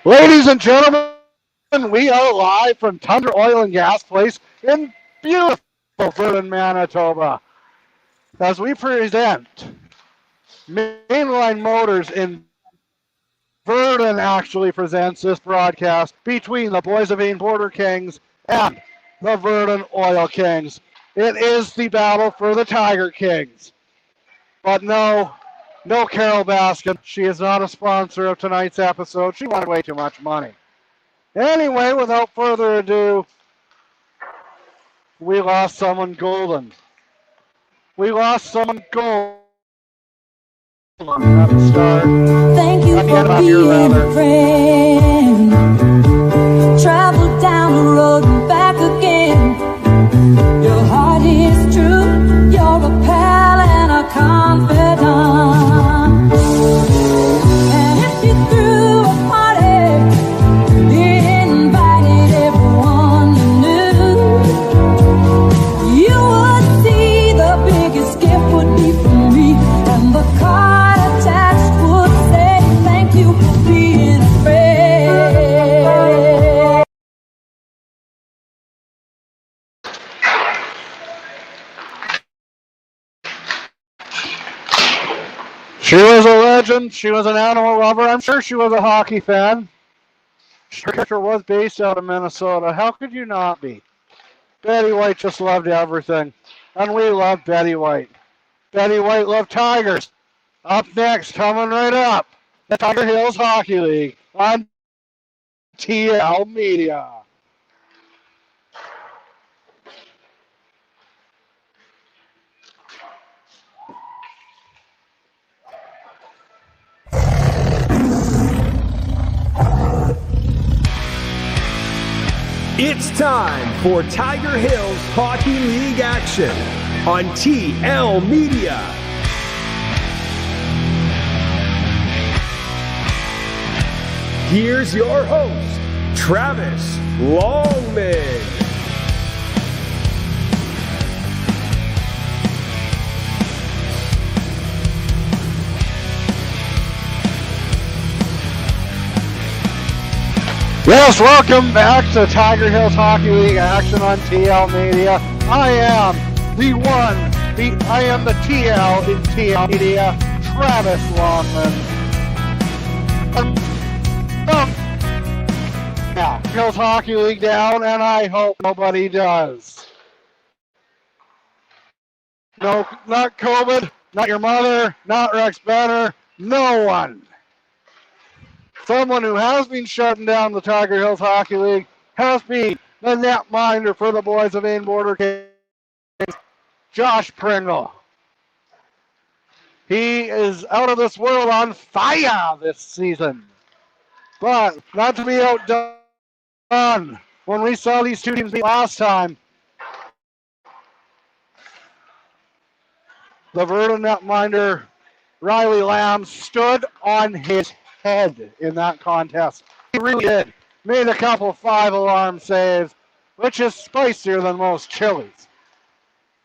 Ladies and gentlemen, we are live from Tundra Oil and Gas Place in beautiful Vernon, Manitoba, as we present Mainline Motors in Vernon actually presents this broadcast between the Boys of Ain Border Kings and the Vernon Oil Kings. It is the battle for the Tiger Kings. But no Carol Baskin. She is not a sponsor of tonight's episode. She wanted way too much money. Anyway, without further ado, we lost someone golden. We lost someone golden at the start. Thank you for being a friend. Travel down the road and back again. Your heart is true. You're a pal and a confidant. And if you threw a party, invited everyone you knew, you would see the biggest gift would be from me, and the card attached would say thank you for being a friend. She was a legend. She was an animal lover. I'm sure she was a hockey fan. Her character was based out of Minnesota. How could you not be? Betty White just loved everything. And we love Betty White. Betty White loved Tigers. Up next, coming right up, the Tiger Hills Hockey League on TL Media. It's time for Tiger Hills Hockey League action on TL Media. Here's your host, Travis Longman. Yes, welcome back to Tiger Hills Hockey League action on TL Media. I am the TL in TL Media, Travis Longman. Now, Hills Hockey League down, and I hope nobody does. No, not COVID, not your mother, not Rex Benner, no one. Someone who has been shutting down the Tiger Hills Hockey League has been the netminder for the Boys of Ain Border Kings, Josh Pringle. He is out of this world on fire this season. But not to be outdone, when we saw these two teams meet last time, the Vernon netminder Riley Lamb stood on his head in that contest. He really did. Made a couple 5-alarm saves, which is spicier than most chilies.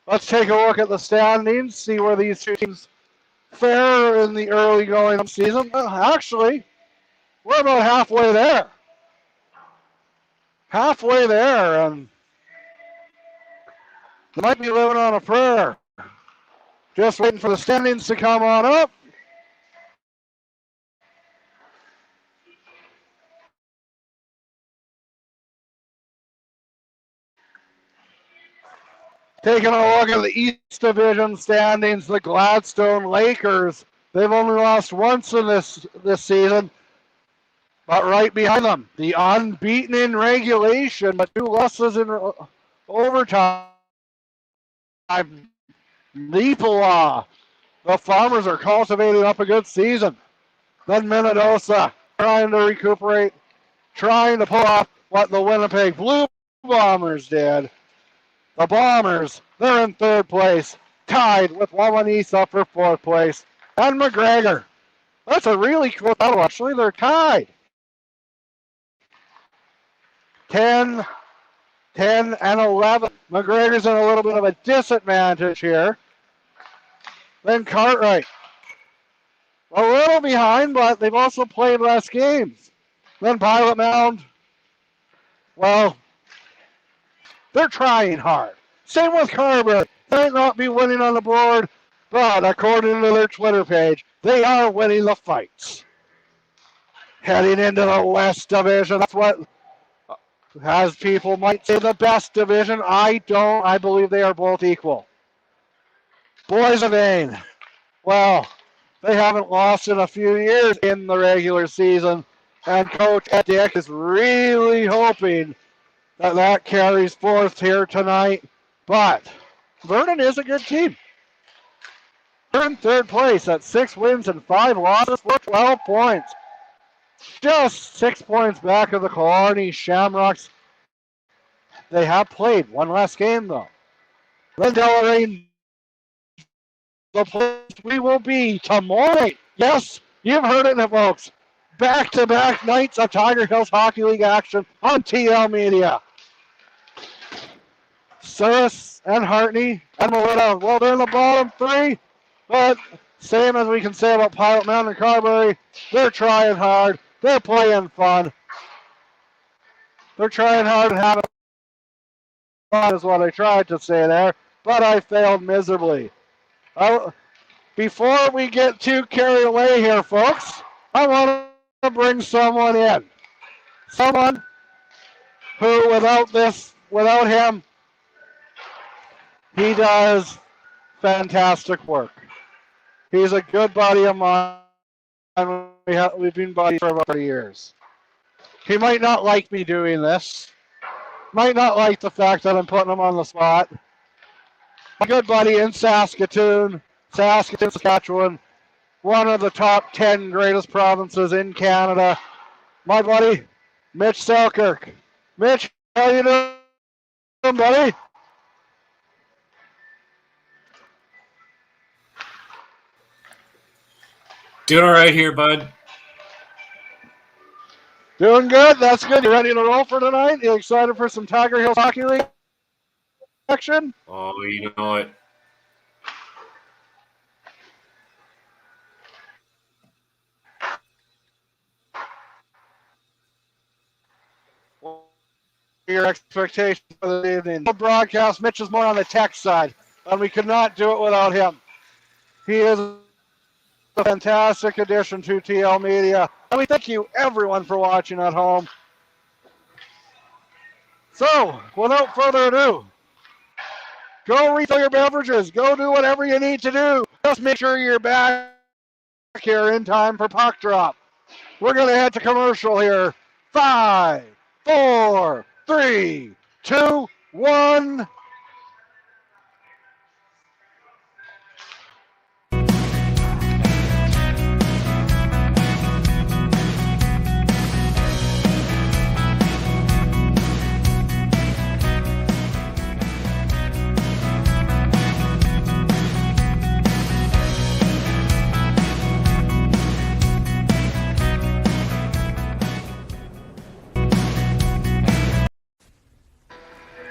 Let's take a look at the standings, see where these two teams fare in the early going of the season. Well, actually, we're about halfway there. Halfway there, and they might be living on a prayer. Just waiting for the standings to come on up. Taking a look at the East Division standings, the Gladstone Lakers, they've only lost once in this season, but right behind them, the unbeaten in regulation, but 2 losses in overtime, Neepawa. The Farmers are cultivating up a good season. Then Minnedosa trying to recuperate, trying to pull off what the Winnipeg Blue Bombers did. The Bombers, they're in 3rd place, tied with Wawanesa for 4th place. And McGregor, that's a really cool battle, actually. They're tied. 10, and 11. McGregor's in a little bit of a disadvantage here. Then Cartwright, a little behind, but they've also played less games. Then Pilot Mound, well, they're trying hard. Same with Carver. They might not be winning on the board, but according to their Twitter page, they are winning the fights. Heading into the West Division, that's what, as people might say, the best division. I don't. I believe they are both equal. Boys of Maine, well, they haven't lost in a few years in the regular season, and Coach Ed Dick is really hoping that carries forth here tonight. But Vernon is a good team. They're in third place at 6 wins and 5 losses for 12 points. Just 6 points back of the Killarney Shamrocks. They have played one last game, though. Then Deloraine, the place we will be tomorrow night. Yes, you've heard it, folks. Back-to-back nights of Tiger Hills Hockey League action on TL Media. Surus and Hartney and Melita, well, they're in the bottom 3, but same as we can say about Pilot Mountain and Carberry, they're trying hard. They're playing fun. They're trying hard and having fun is what I tried to say there, but I failed miserably. Before we get too carried away here, folks, I want to bring someone in. Someone who, without him, he does fantastic work. He's a good buddy of mine. We've been buddies for about 30 years. He might not like me doing this. Might not like the fact that I'm putting him on the spot. A good buddy in Saskatoon, Saskatchewan, one of the top 10 greatest provinces in Canada. My buddy, Mitch Selkirk. Mitch, how you doing, buddy? Doing all right here, bud. Doing good. That's good. You ready to roll for tonight? You excited for some Tiger Hills Hockey League action? Oh, you know it. Your expectations for the evening. The broadcast, Mitch is more on the tech side, and we could not do it without him. He is a fantastic addition to TL Media. And we thank you, everyone, for watching at home. So, without further ado, go refill your beverages. Go do whatever you need to do. Just make sure you're back here in time for puck drop. We're going to head to commercial here. 5, 4, 3, 2, 1.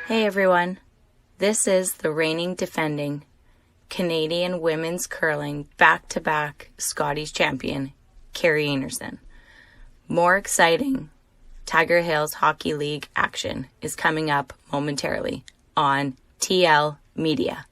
Hey everyone, this is the reigning defending Canadian women's curling back-to-back Scotties champion, Carrie Anderson. More exciting Tiger Hills Hockey League action is coming up momentarily on TL Media.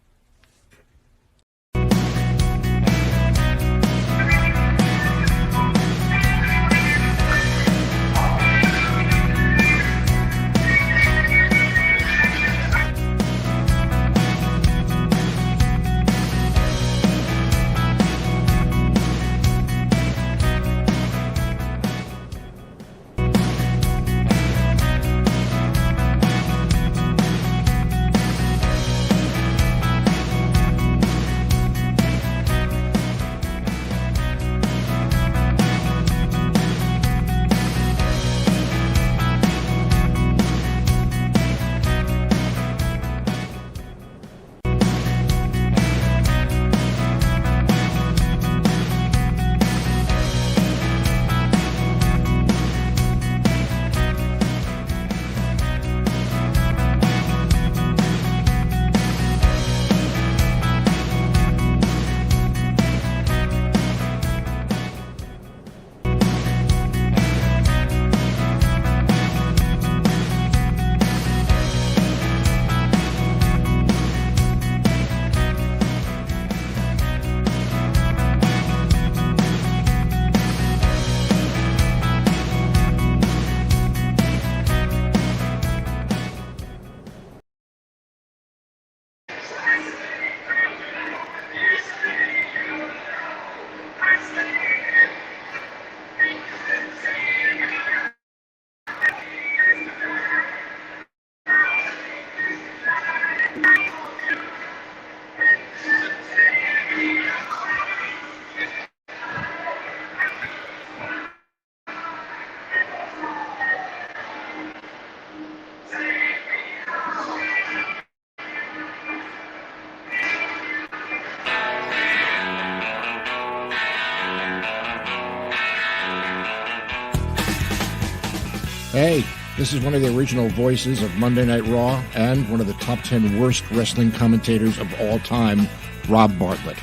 Hey, this is one of the original voices of Monday Night Raw and one of the top 10 worst wrestling commentators of all time, Rob Bartlett.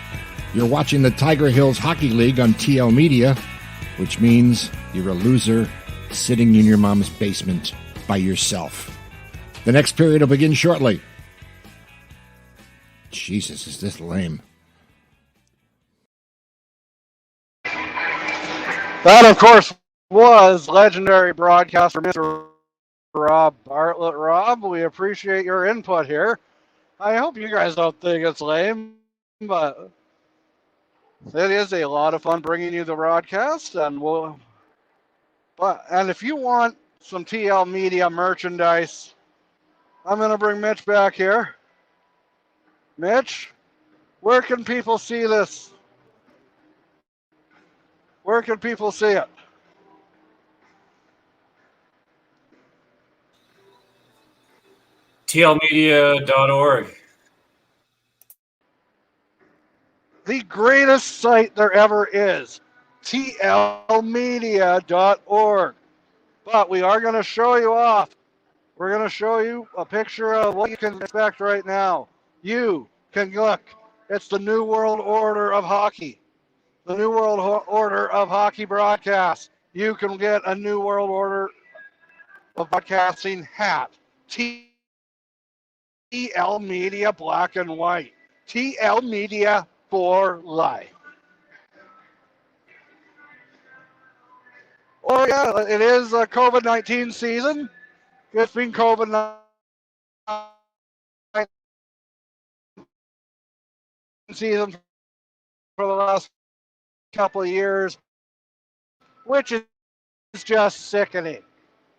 You're watching the Tiger Hills Hockey League on TL Media, which means you're a loser sitting in your mom's basement by yourself. The next period will begin shortly. Jesus, is this lame. That, of course, was legendary broadcaster Mr. Rob Bartlett. Rob, we appreciate your input here. I hope you guys don't think it's lame, but it is a lot of fun bringing you the broadcast, and if you want some TL Media merchandise, I'm going to bring Mitch back here. Mitch, where can people see this? Where can people see it? tlmedia.org. The greatest site there ever is, tlmedia.org. But we are going to show you off. We're going to show you a picture of what you can expect right now. You can look. It's the New World Order of Hockey. The New World Order of Hockey broadcast. You can get a New World Order of Broadcasting hat. TL Media black and white. TL Media for life. Oh yeah, it is a COVID-19 season. It's been COVID-19 season for the last couple of years, which is just sickening.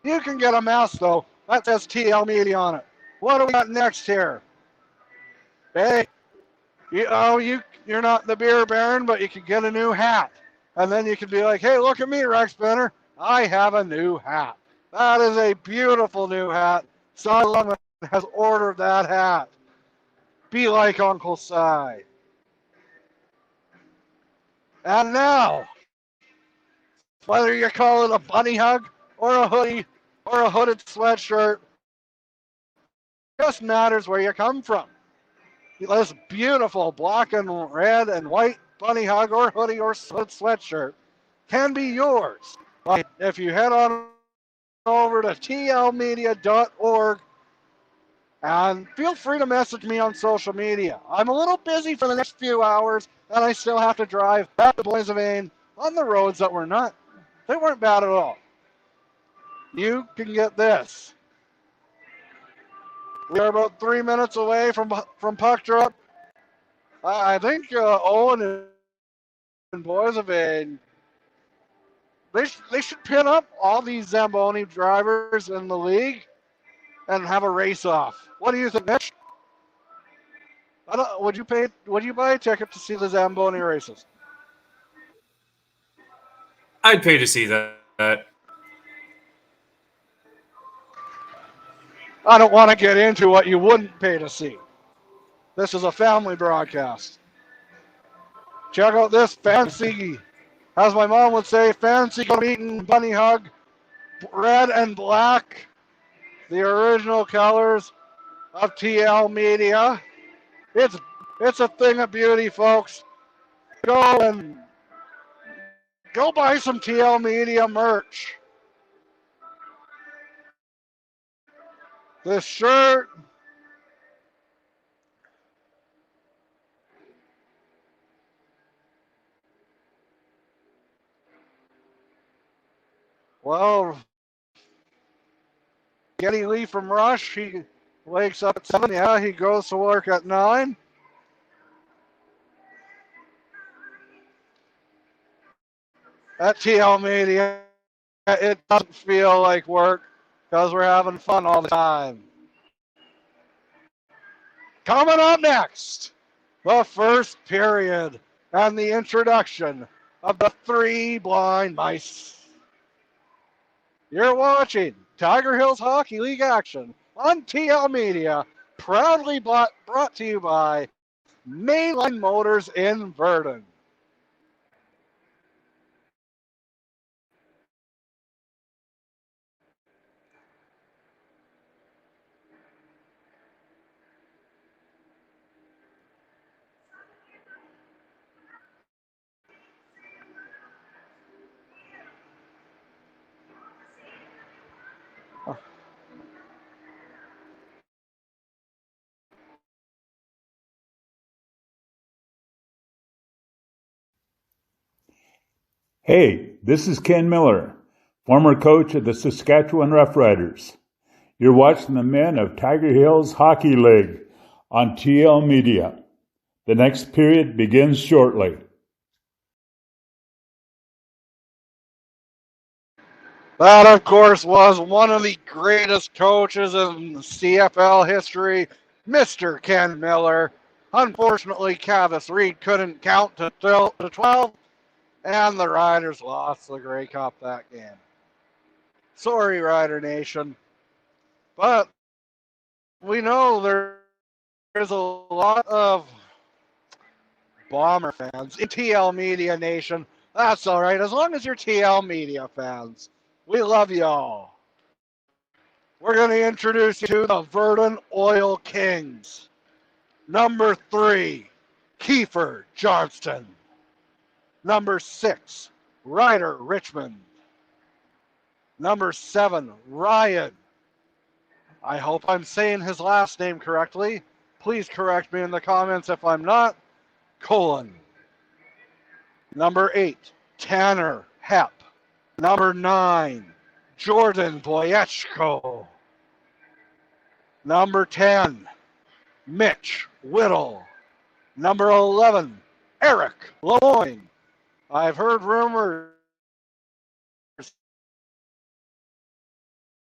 You can get a mask though. That says TL Media on it. What do we got next here? Hey, you're not the beer baron, but you can get a new hat. And then you can be like, hey, look at me, Rex Benner. I have a new hat. That is a beautiful new hat. Someone has ordered that hat. Be like Uncle Si. And now, whether you call it a bunny hug or a hoodie or a hooded sweatshirt, just matters where you come from. This beautiful black and red and white bunny hug or hoodie or hooded sweatshirt can be yours. If you head on over to tlmedia.org and feel free to message me on social media. I'm a little busy for the next few hours, and I still have to drive back to Boisevane on the roads that they weren't bad at all. You can get this. We are about 3 minutes away from puck drop. I think Owen and Boisevane, they should pin up all these Zamboni drivers in the league and have a race off. What do you think, Mitch? Would you buy a ticket to see the Zamboni races? I'd pay to see that. I don't want to get into what you wouldn't pay to see. This is a family broadcast. Check out this fancy, as my mom would say, fancy meeting bunny hug, red and black, the original colors of TL Media. It's a thing of beauty, folks. Go buy some TL Media merch. This shirt. Well, Geddy Lee from Rush, he wakes up at 7. Yeah, he goes to work at 9. At TL Media, it doesn't feel like work because we're having fun all the time. Coming up next, the first period and the introduction of the 3 blind mice. You're watching Tiger Hills Hockey League action on TL Media, proudly brought to you by Mainline Motors in Verdun. Hey, this is Ken Miller, former coach of the Saskatchewan Roughriders. You're watching the men of Tiger Hills Hockey League on TL Media. The next period begins shortly. That, of course, was one of the greatest coaches in CFL history, Mr. Ken Miller. Unfortunately, Cavis Reed couldn't count to 12, and the Riders lost the Grey Cup that game. Sorry, Rider Nation. But we know there's a lot of Bomber fans in TL Media Nation. That's all right, as long as you're TL Media fans. We love y'all. We're going to introduce you to the Verdun Oil Kings. Number 3, Kiefer Johnston. Number 6, Ryder Richmond. Number 7, Ryan. I hope I'm saying his last name correctly. Please correct me in the comments if I'm not. Colon. Number 8, Tanner Hepp. Number 9, Jordan Boyechko. Number 10, Mitch Whittle. Number 11, Eric Lemoyne. I've heard rumors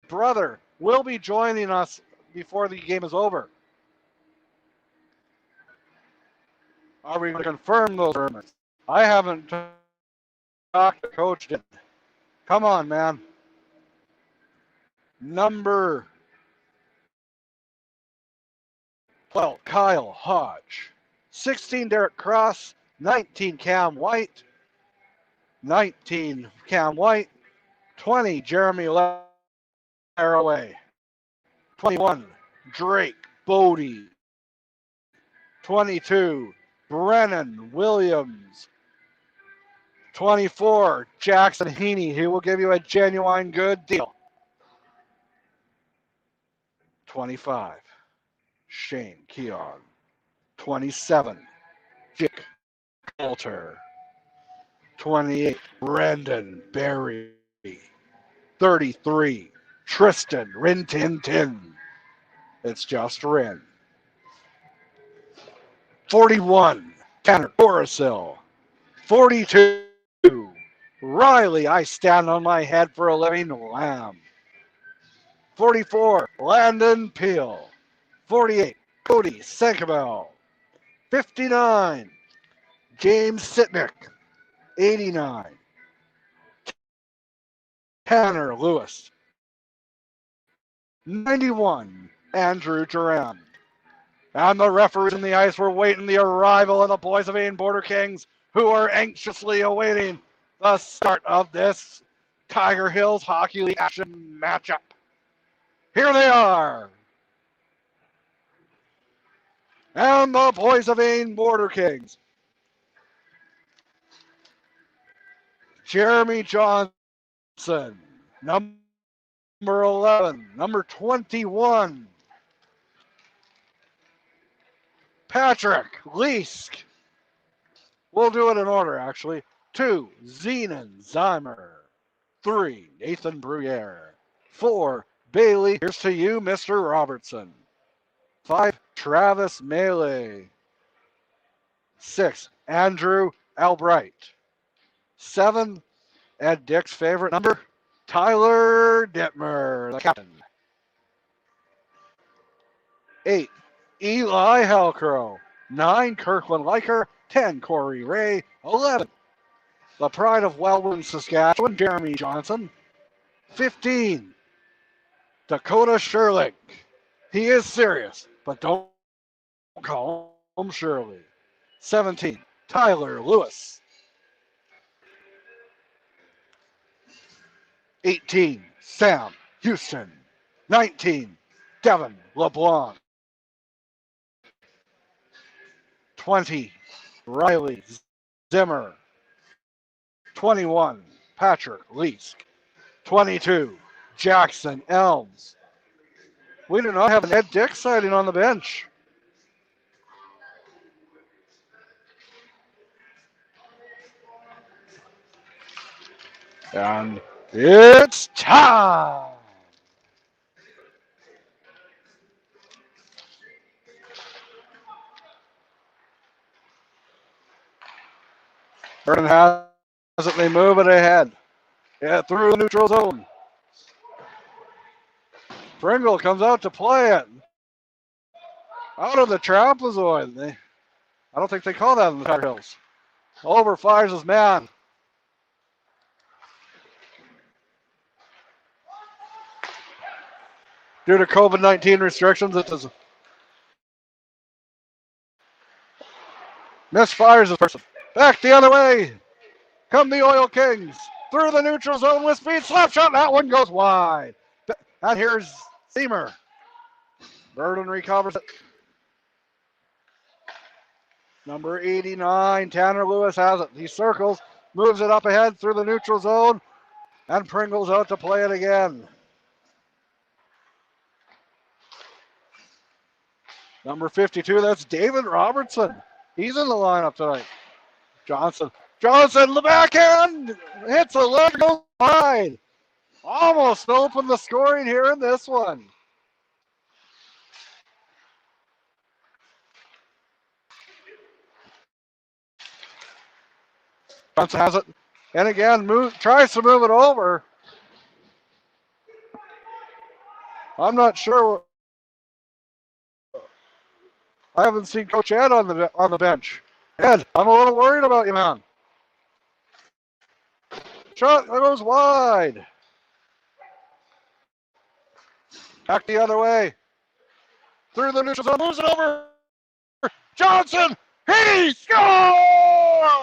brother will be joining us before the game is over. Are we going to confirm those rumors? I haven't talked to Coach yet. Come on, man. Number 12, Kyle Hodge. 16, Derek Cross. 19, Cam White. 19, Cam White. 20, Jeremy Laraway. 21, Drake Bodie. 22, Brennan Williams. 24, Jackson Heaney, who will give you a genuine good deal. 25, Shane Keon. 27, Jake Coulter. 28, Brandon Berry. 33, Tristan Rintintin. It's just Rin. 41, Tanner Borasil. 42, Riley, I stand on my head for a living lamb. 44, Landon Peel. 48, Cody Sankabel. 59, James Sitnick. 89, Tanner Lewis. 91, Andrew Duran. And the referees in the ice were waiting the arrival of the Boys of Ain Border Kings, who are anxiously awaiting the start of this Tiger Hills Hockey League action matchup. Here they are. And the Boys of Ain Border Kings. Jeremy Johnson, number 11, number 21, Patrick Leask. We'll do it in order, actually. 2, Zenon Zymer. 3, Nathan Bruyere. 4, Bailey. Here's to you, Mr. Robertson. 5, Travis Melee. 6, Andrew Albright. 7, Ed Dick's favorite number, Tyler Dittmer, the captain. 8, Eli Hellcrow. 9, Kirkland Leiker. 10, Corey Ray. 11, the pride of Wellwyn, Saskatchewan, Jeremy Johnson. 15, Dakota Sherlick. He is serious, but don't call him Shirley. 17, Tyler Lewis. 18, Sam Houston. 19, Devin LeBlanc. 20, Riley Zimmer. 21, Patrick Leask. 22, Jackson Elms. We do not have an Ed Dick sighting on the bench. And it's time. Vernon has it. They move it ahead. Yeah, through the neutral zone. Pringle comes out to play it. Out of the trapezoid. I don't think they call that in the Tiger Hills. Over fires his man. Due to COVID-19 restrictions, it does. Misfires his person. Back the other way. Come the Oil Kings. Through the neutral zone with speed. Slap shot. That one goes wide. And here's Seamer. Burden recovers it. Number 89, Tanner Lewis has it. He circles, moves it up ahead through the neutral zone, and Pringle's out to play it again. Number 52, that's David Robertson. He's in the lineup tonight. Johnson, the backhand, hits a leg, goes wide. Almost opened the scoring here in this one. Johnson has it, and again tries to move it over. I'm not sure. I haven't seen Coach Ed on the bench. Ed, I'm a little worried about you, man. Shot goes wide. Back the other way. Through the neutral zone, moves it over. Johnson, he scores!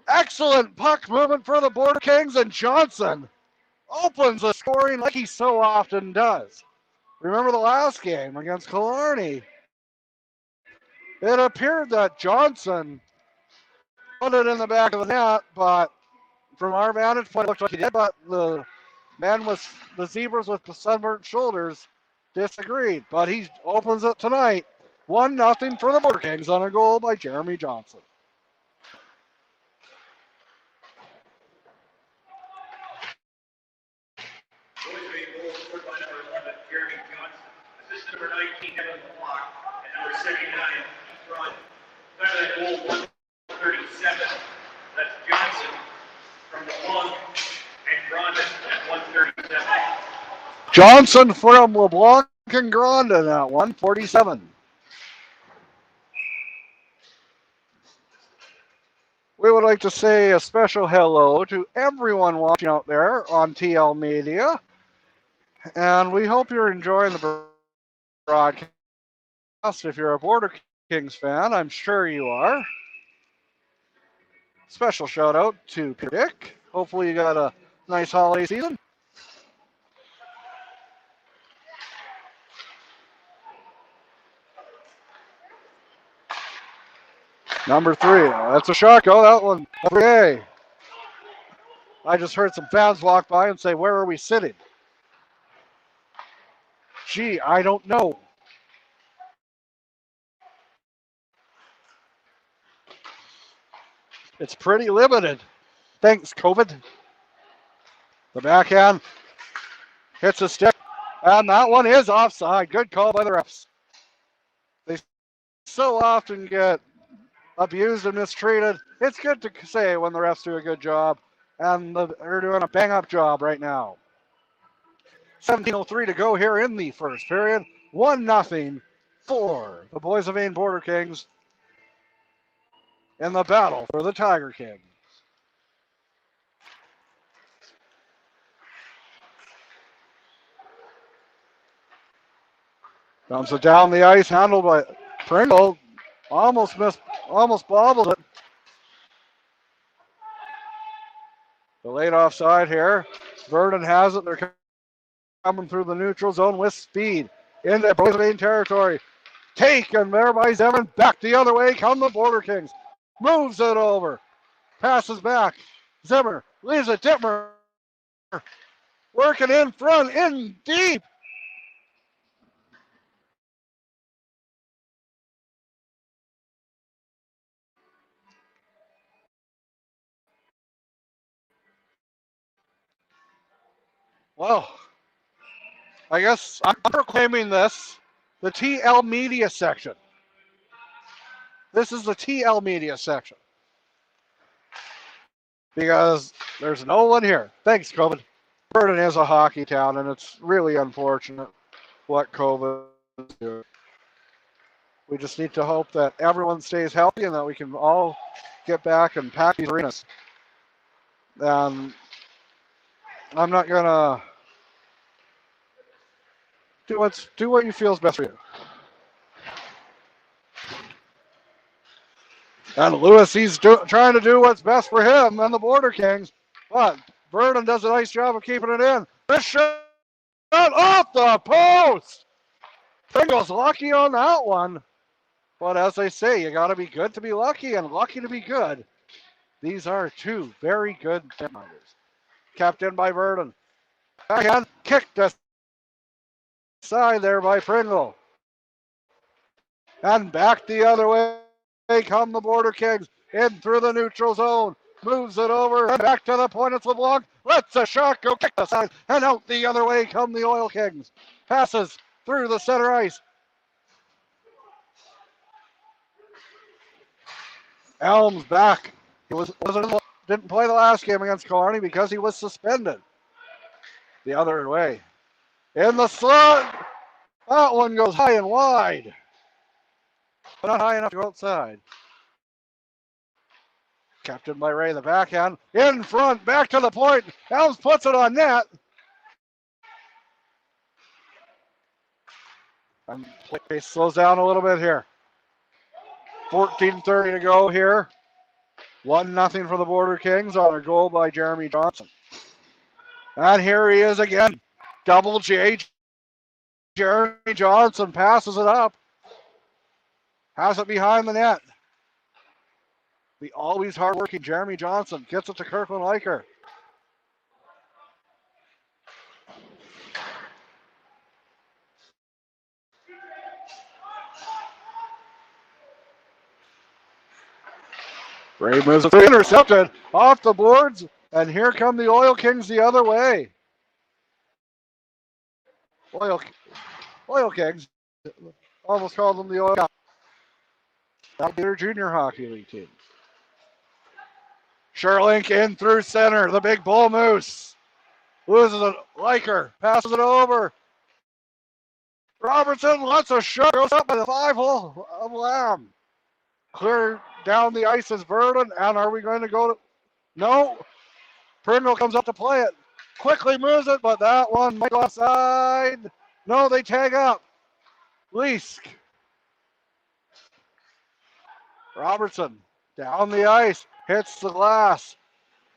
Excellent puck movement for the Border Kings, and Johnson opens the scoring like he so often does. Remember the last game against Killarney? It appeared that Johnson put it in the back of the net, but from our vantage point, it looked like he did, but the Zebras with the sunburnt shoulders disagreed. But he opens it tonight. 1-0 for the Border Kings on a goal by Jeremy Johnson. Number 19, Kevin Block, and number 79, Ron. That's goal 137. That's Johnson from LeBlanc and Grandin at 137. Johnson from LeBlanc and Grandin at 147. We would like to say a special hello to everyone watching out there on TL Media. And we hope you're enjoying the broadcast. If you're a Border Kings fan, I'm sure you are. Special shout out to Peter Dick. Hopefully you got a nice holiday season. Number 3, that's a shot. Oh, that one. Okay. I just heard some fans walk by and say, "Where are we sitting?" Gee, I don't know. It's pretty limited. Thanks, COVID. The backhand hits a stick, and that one is offside. Good call by the refs. They so often get abused and mistreated. It's good to say when the refs do a good job, and they're doing a bang-up job right now. 17:03 to go here in the first period. 1-0 for the Boys of Maine Border Kings in the battle for the Tiger King. Comes it down the ice, handled by Pringle. Almost bobbled it. The late offside here. Vernon has it. They're coming through the neutral zone with speed into Boys of Maine territory. Taken there by Zevin. Back the other way come the Border Kings. Moves it over. Passes back. Zimmer leaves it. Dittmer working in front, in deep. Well, I guess I'm proclaiming this the TL Media section. This is the TL Media section. Because there's no one here. Thanks, COVID. Burton is a hockey town, and it's really unfortunate what COVID is doing. We just need to hope that everyone stays healthy and that we can all get back and pack these arenas. And I'm not going to do what you feel is best for you. And Lewis, he's trying to do what's best for him and the Border Kings. But Vernon does a nice job of keeping it in. This shot off the post. Pringle's lucky on that one. But as they say, you got to be good to be lucky and lucky to be good. These are two very good defenders. Kept in by Vernon. Backhand kicked aside there by Pringle. And back the other way come the Border Kings. In through the neutral zone. Moves it over and back to the point. It's LeBlanc. Lets a shot go kick aside. And out the other way come the Oil Kings. Passes through the center ice. Elms back. He didn't play the last game against Killarney because he was suspended. The other way. In the slot. That one goes high and wide. But not high enough to go outside. Captained by Ray, the backhand. In front, back to the point. Elms puts it on net. And play slows down a little bit here. 14:30 to go here. 1-0 for the Border Kings on a goal by Jeremy Johnson. And here he is again. Double J. Jeremy Johnson passes it up. Has it behind the net. The always hard-working Jeremy Johnson gets it to Kirkland Liker. Ray moves it, intercepted off the boards, and here come the Oil Kings the other way. Oil Kings, almost called them the Oil Kings. That'll be their junior hockey league team. Sherlink in through center, the big bull moose. Loses it, Liker, passes it over. Robertson lets a shot, goes up by the 5-hole of Lamb. Clear down the ice is Verdon, and are we going to go to... No. Pringle comes up to play it. Quickly moves it, but that one might go offside. No, they tag up. Leask. Robertson down the ice, hits the glass.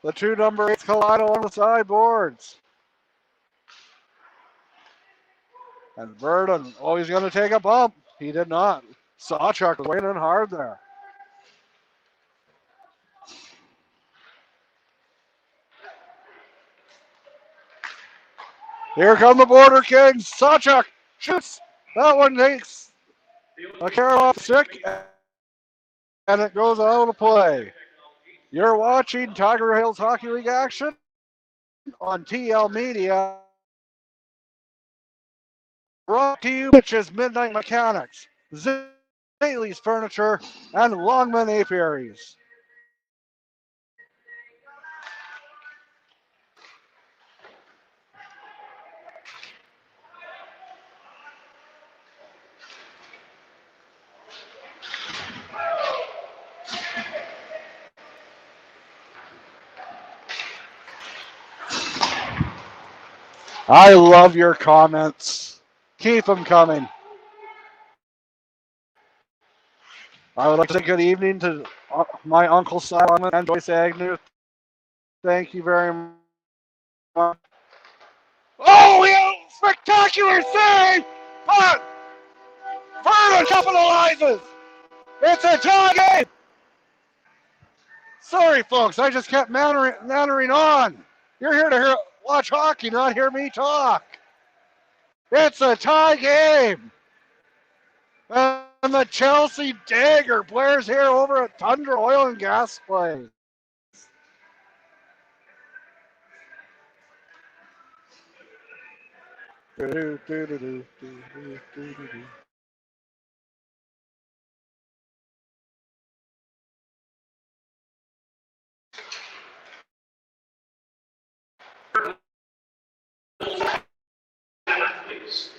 The two number 8s collide along the sideboards. And Verdon, oh, he's going to take a bump. He did not. Sawchuk was waiting hard there. Here come the Border Kings. Sawchuk shoots. That one takes a carry off stick, and it goes out of play. You're watching Tiger Hills Hockey League action on TL Media. Brought to you, which is Midnight Mechanics, Zaley's Furniture, and Longman Apiaries. I love your comments. Keep them coming. I would like to say good evening to my Uncle Simon and Joyce Agnew. Thank you very much. Oh, we have a spectacular save! But Vernon capitalizes! It's a tie game! Sorry, folks, I just kept mannering on. You're here to hear watch hockey, not hear me talk. It's a tie game. And the Chelsea Dagger players here over at Thunder Oil and Gas Place.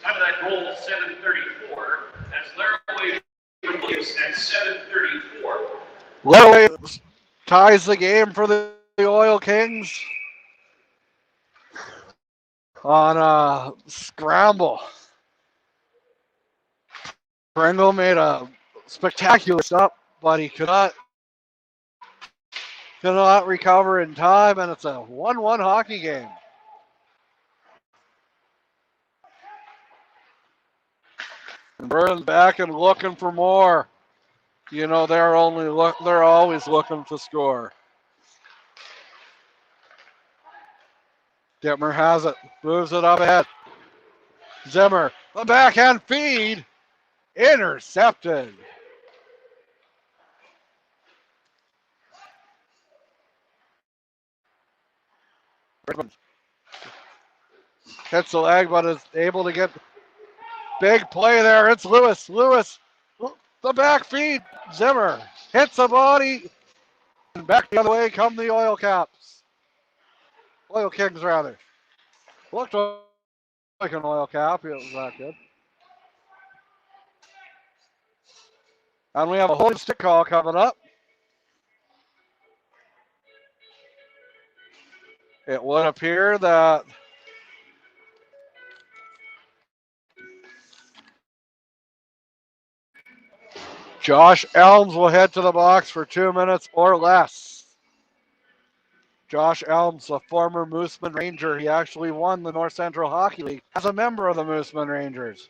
Out of that goal at 7:34, that's Laraway Williams at 7:34. Laraway ties the game for the Oil Kings on a scramble. Pringle made a spectacular stop, but he could not recover in time, and it's a 1-1 hockey game. And Burton's back and looking for more. You know, they're always looking to score. Dittmer has it, moves it up ahead. Zimmer, the backhand feed, intercepted. Hits the leg, but is able to get big play there. It's Lewis. Lewis, the back feed. Zimmer hits the body. And back the other way come the Oil Caps. Oil Kings, rather. Looked like an Oil Cap. It was not good. And we have a holding stick call coming up. It would appear that Josh Elms will head to the box for 2 minutes or less. Josh Elms, a former Mooseman Ranger. He actually won the North Central Hockey League as a member of the Mooseman Rangers.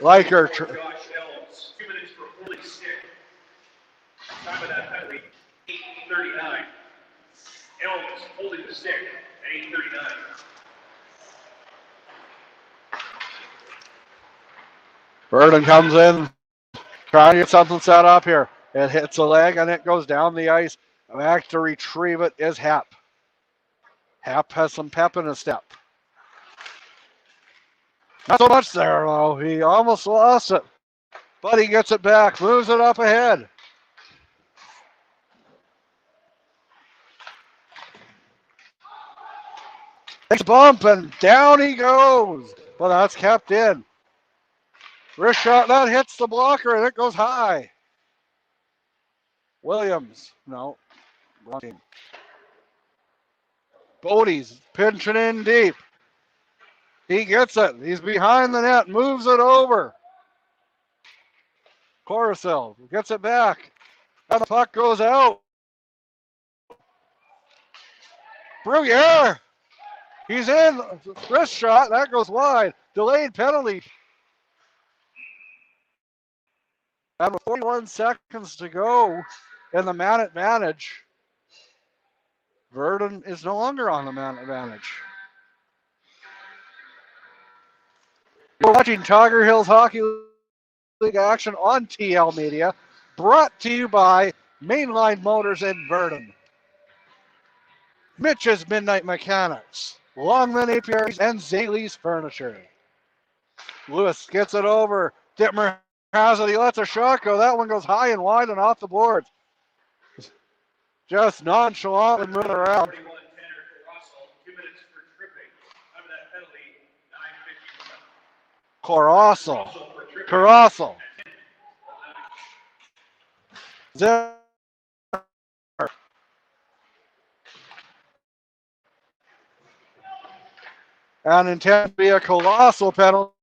Liker. Josh Elms, 2 minutes for holding stick. Time of that penalty, 8:39. Elms holding the stick at 8:39. Burton comes in, trying to get something set up here. It hits a leg and it goes down the ice. Back to retrieve it is Happ. Happ has some pep in his step. Not so much there, though. He almost lost it. But he gets it back, moves it up ahead. Takes a bump and down he goes. But that's kept in. Wrist shot, that hits the blocker and it goes high. Williams, no, wrong team. Bodie's pinching in deep. He gets it. He's behind the net, moves it over. Coruscant gets it back. And the puck goes out. Brugere. He's in. Wrist shot. That goes wide. Delayed penalty. And with 41 seconds to go in the man advantage, Verdun is no longer on the man advantage. We're watching Tiger Hills Hockey League action on TL Media, brought to you by Mainline Motors in Verdun, Mitch's Midnight Mechanics, Longman Apiaries, and Zaley's Furniture. Lewis gets it over. Dittmer has it. He lets a shot go. That one goes high and wide and off the board. Just nonchalantly moving around. 41 Tanner Russell, 2 minutes for tripping. Out of that penalty, 9:51. Carousel. Zimmer. And intended to be a colossal penalty.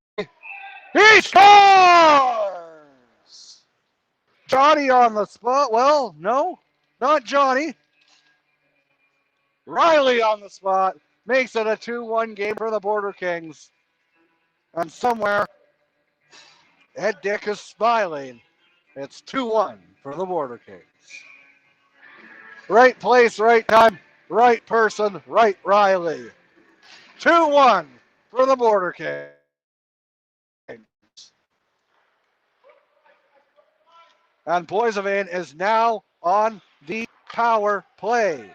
He scores! Johnny on the spot. Well, no, not Johnny. Riley on the spot makes it a 2-1 game for the Border Kings. And somewhere, Ed Dick is smiling. It's 2-1 for the Border Kings. Right place, right time, right person, right Riley. 2-1 for the Border Kings. And Boissevain is now on the power play.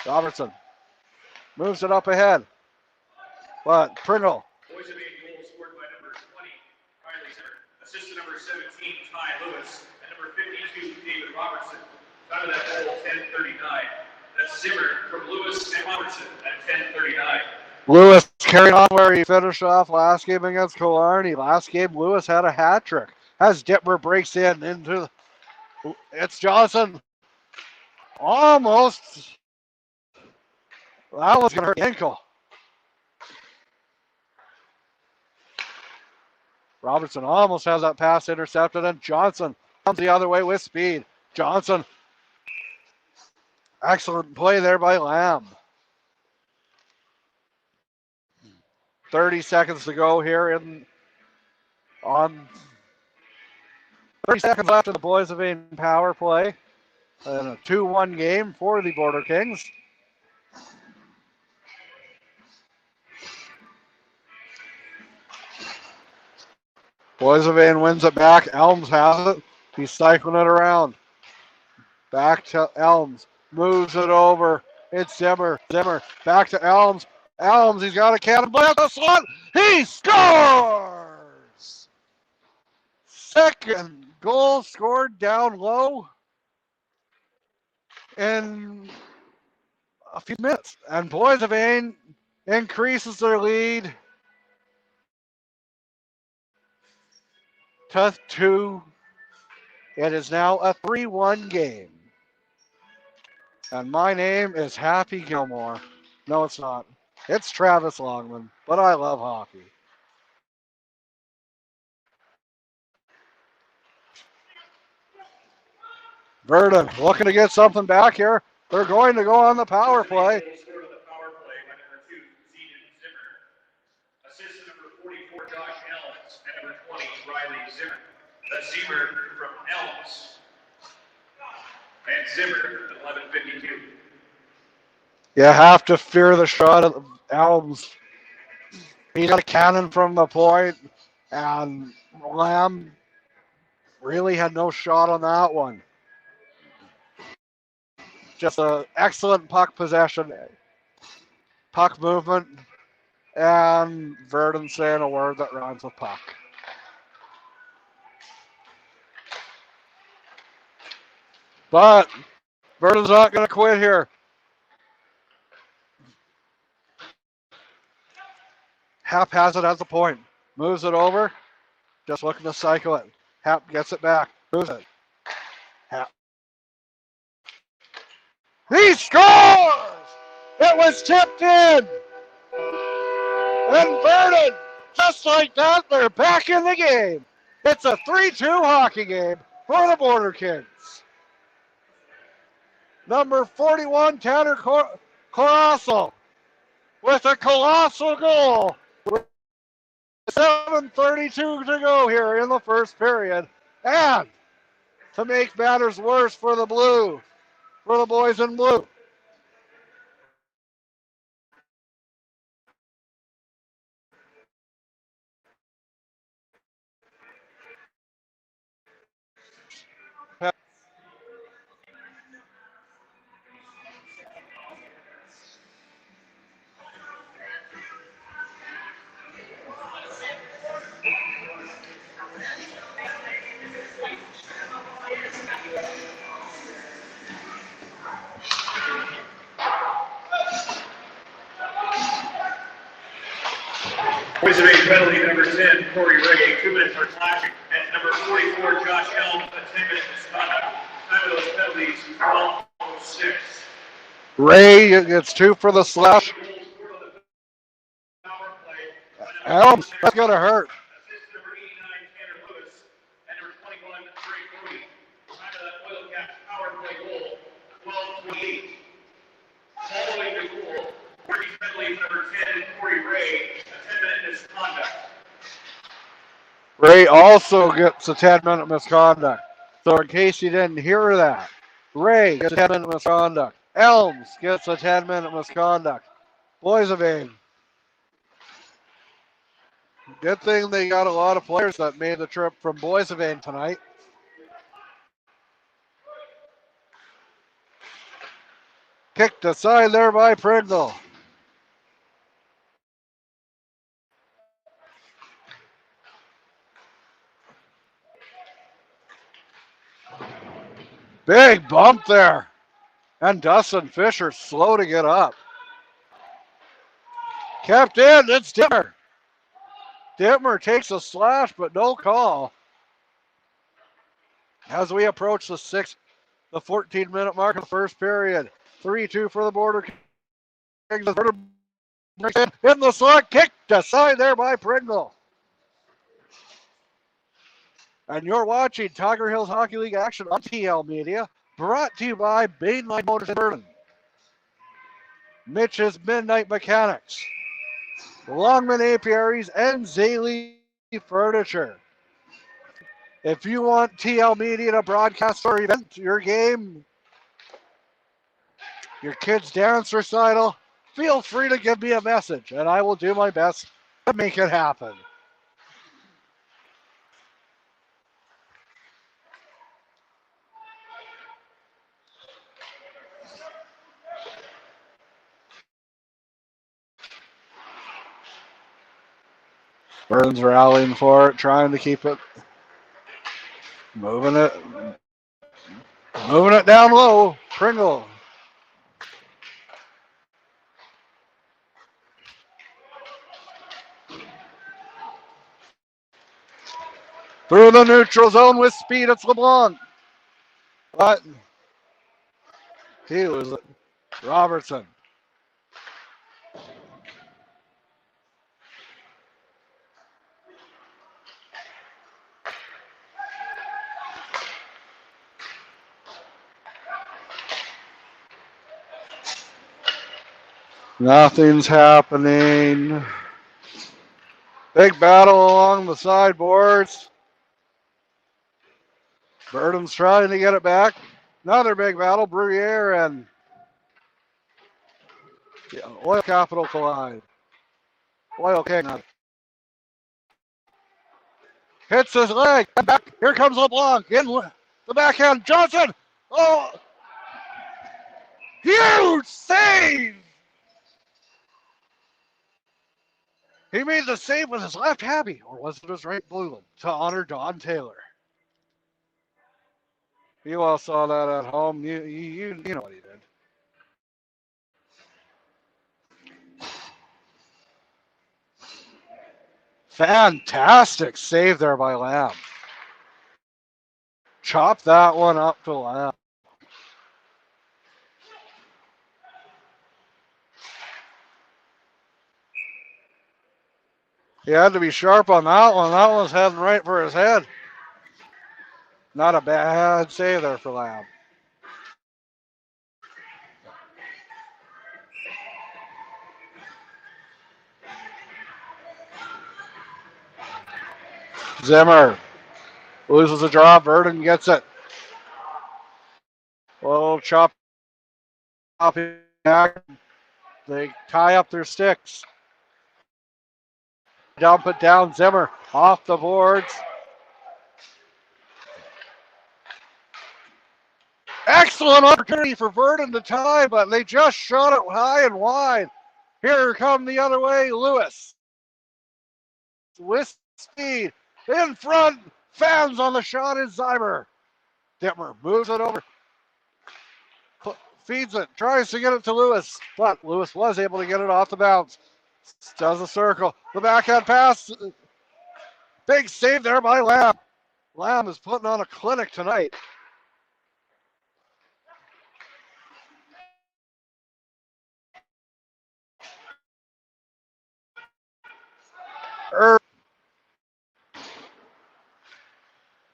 Robertson moves it up ahead. But Pringle. Boissevain goal scored by number 20, Riley Zimmer. Assist to number 17, Ty Lewis. And number 52, David Robertson. Time of that goal, 10:39. That's Zimmer from Lewis and Robertson at 10:39. Lewis carried on where he finished off last game against Killarney. Last game, Lewis had a hat trick. As Dittmer breaks in into, it's Johnson. Almost. That was going to hurt the ankle. Robertson almost has that pass intercepted, and Johnson comes the other way with speed. Johnson. Excellent play there by Lamb. 30 seconds to go here on 30 seconds left in the Boissevain power play. And a 2-1 game for the Border Kings. Boissevain wins it back. Elms has it. He's cycling it around. Back to Elms. Moves it over. It's Zimmer. Zimmer. Back to Elms. Elms, he's got a cannon blast. The slot. He scores! Second goal scored down low in a few minutes. And Boissevain increases their lead to 2. It is now a 3-1 game. And my name is Happy Gilmore. No, it's not. It's Travis Longman, but I love hockey. Verdon looking to get something back here. They're going to go on the power play. Assist number 44, Josh Elms, and number 20, Riley Zimmer. That's Zimmer from Elms. And Zimmer at 11:52. You have to fear the shot of Elms. He got a cannon from the point, and Lamb really had no shot on that one. Just an excellent puck possession, puck movement, and Verdon saying a word that rhymes with puck. But Verdon's not going to quit here. Hap has it at the point. Moves it over. Just looking to cycle it. Hap gets it back. Moves it. Hap. He scores! It was tipped in! And Verdon, just like that, they're back in the game. It's a 3-2 hockey game for the Border Kings. Number 41, Tanner Colossal, with a colossal goal. With 7:32 to go here in the first period. And to make matters worse for the boys in blue, Boissevain penalty number 10, Corey Ray, 2 minutes for clashing. And number 44, Josh Elms, a 10-minute misconduct. Time of those penalties, 12:06. Ray gets 2 for the slash. Elms, that's going to hurt. Assist number 89, Tanner Lewis, and number 21, Trey Cody. Time of that Oil Caps power play goal, 12:28. Following the goal, Corey penalty number 10, Corey Ray, a 10-minute misconduct. Ray also gets a 10-minute misconduct. So in case you didn't hear that, Ray gets a 10-minute misconduct. Elms gets a 10-minute misconduct. Boisevane. Good thing they got a lot of players that made the trip from Boisevane tonight. Kicked aside there by Pringle. Big bump there. And Dustin Fisher slow to get up. Kept in, it's Dittmer. Dittmer takes a slash, but no call. As we approach the 14-minute mark of the first period. 3-2 for the Border Kings. In the slot, kicked aside there by Pringle. And you're watching Tiger Hills Hockey League action on TL Media, brought to you by Mainline Motors in Vernon, Mitch's Midnight Mechanics, Longman Apiaries, and Zaley Furniture. If you want TL Media to broadcast your event, your game, your kid's dance recital, feel free to give me a message, and I will do my best to make it happen. Burns rallying for it, trying to keep it, moving it down low. Pringle. Through the neutral zone with speed, it's LeBlanc. But he was Robertson. Nothing's happening. Big battle along the sideboards. Burden's trying to get it back. Another big battle. Bruyere and Oil Capital collide. Oil King hits his leg. Back. Here comes LeBlanc in the backhand. Johnson. Oh, huge save. He made the save with his left hammy, or was it his right blue one, to honor Don Taylor. You all saw that at home. You know what he did. Fantastic save there by Lamb. Chop that one up to Lamb. He had to be sharp on that one. That one's heading right for his head. Not a bad save there for Lamb. Zimmer loses a draw. Verdon gets it. Oh, chop back. They tie up their sticks. Dump it down. Zimmer off the boards. Excellent opportunity for Verdon to tie, but they just shot it high and wide. Here come the other way, Lewis. With speed. In front. Fans on the shot is Zymer. Dittmer moves it over. Feeds it. Tries to get it to Lewis. But Lewis was able to get it off the bounce. Does a circle. The backhand pass. Big save there by Lamb. Lamb is putting on a clinic tonight.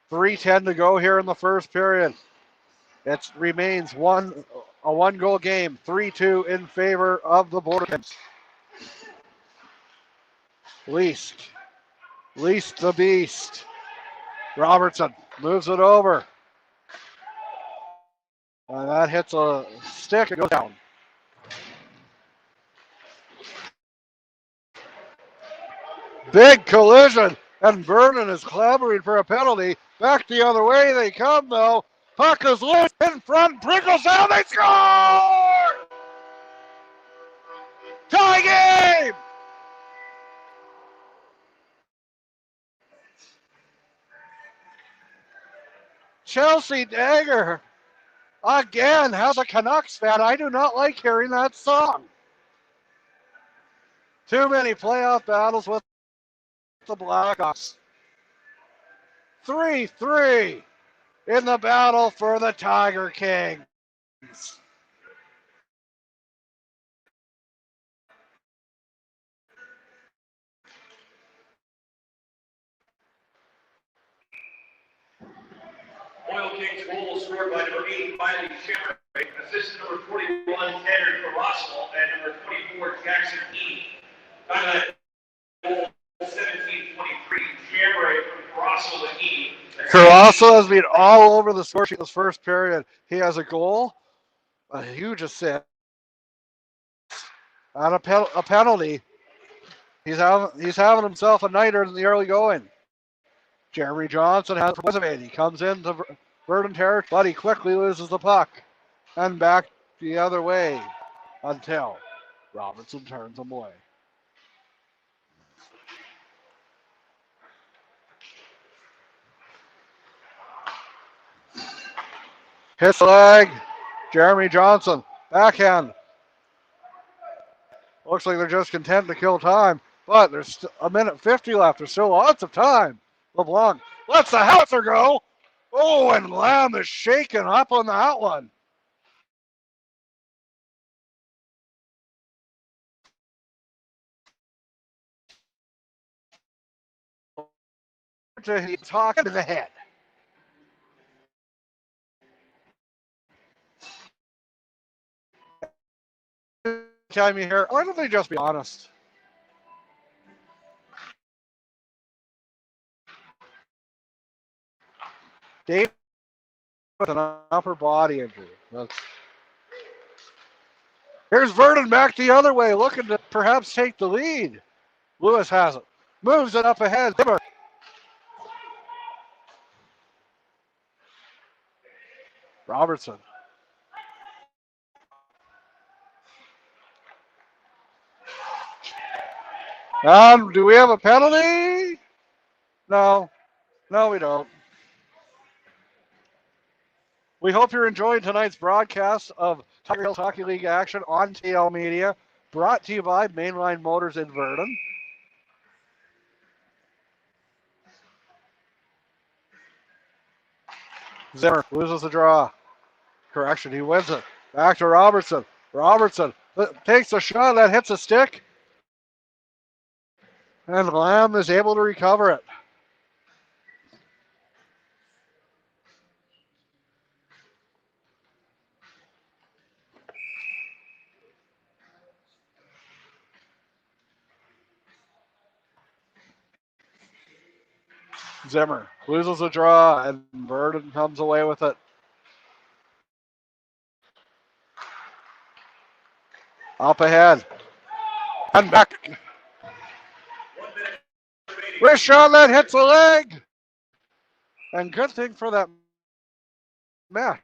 $3:10 to go here in the first period. It remains a one-goal game, 3-2 in favor of the Border Kings. Least Least the beast. Robertson moves it over. And that hits a stick and goes down. Big collision, and Vernon is clamoring for a penalty. Back the other way they come, though. Puck is loose in front. Pringles down. They score! Tie game! Chelsea Dagger again has a Canucks fan. I do not like hearing that song. Too many playoff battles with the Blackhawks. 3-3 in the battle for the Tiger Kings. Oil Kings goal scored by number 8, Miley Sherrick, assist number 41, Tanner Carrasco, and number 24, Jackson E. Goal 17-23, Sherrick, Carrasco, and E. Carrasco has been all over the score sheet this first period. He has a goal, a huge assist, and a penalty. He's having himself a nighter in the early going. Jeremy Johnson has it. He comes into Verdon territory, but he quickly loses the puck. And back the other way until Robertson turns him away. Hits the leg. Jeremy Johnson, backhand. Looks like they're just content to kill time, but there's a minute 50 left. There's still lots of time. LeBlanc lets the howitzer go. Oh, and Lamb is shaken up on that one. He's talking to the head. Time you hear, why don't they just be honest? Dave with an upper body injury. Here's Vernon back the other way, looking to perhaps take the lead. Lewis has it. Moves it up ahead. Robertson. Do we have a penalty? No. No, we don't. We hope you're enjoying tonight's broadcast of Tiger Hills Hockey League action on TL Media, brought to you by Mainline Motors in Verdon. Zimmer loses the draw. Correction, he wins it. Back to Robertson. Robertson takes a shot that hits a stick. And Lamb is able to recover it. Zimmer loses a draw, and Verdon comes away with it. Up ahead. And back. Wrist shot that hits the leg. And good thing for that match.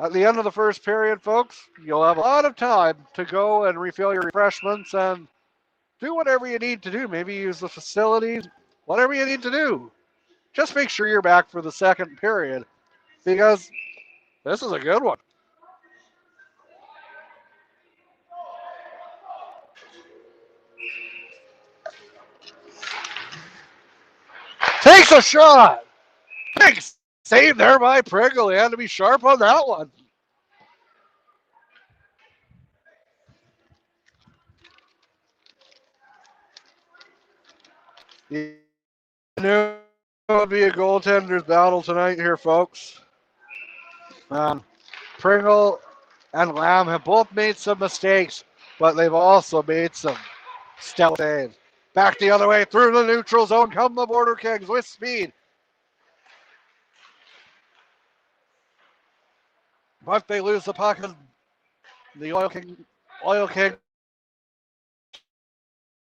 At the end of the first period, folks, you'll have a lot of time to go and refill your refreshments and do whatever you need to do. Maybe use the facilities, whatever you need to do. Just make sure you're back for the second period because this is a good one. Takes a shot. Big save there by Pringle. He had to be sharp on that one. You knew it would be a goaltender's battle tonight here, folks. Pringle and Lamb have both made some mistakes, but they've also made some stellar saves. Back the other way through the neutral zone come the Border Kings with speed. But they lose the puck. The Oil King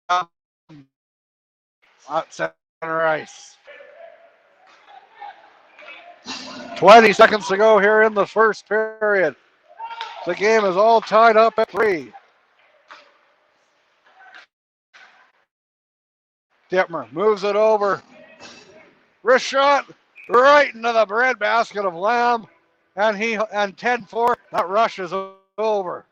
at center ice. 20 seconds to go here in the first period. The game is all tied up at 3. Dittmer moves it over. Wrist shot right into the breadbasket of Lamb. And 10-4. That rush is over.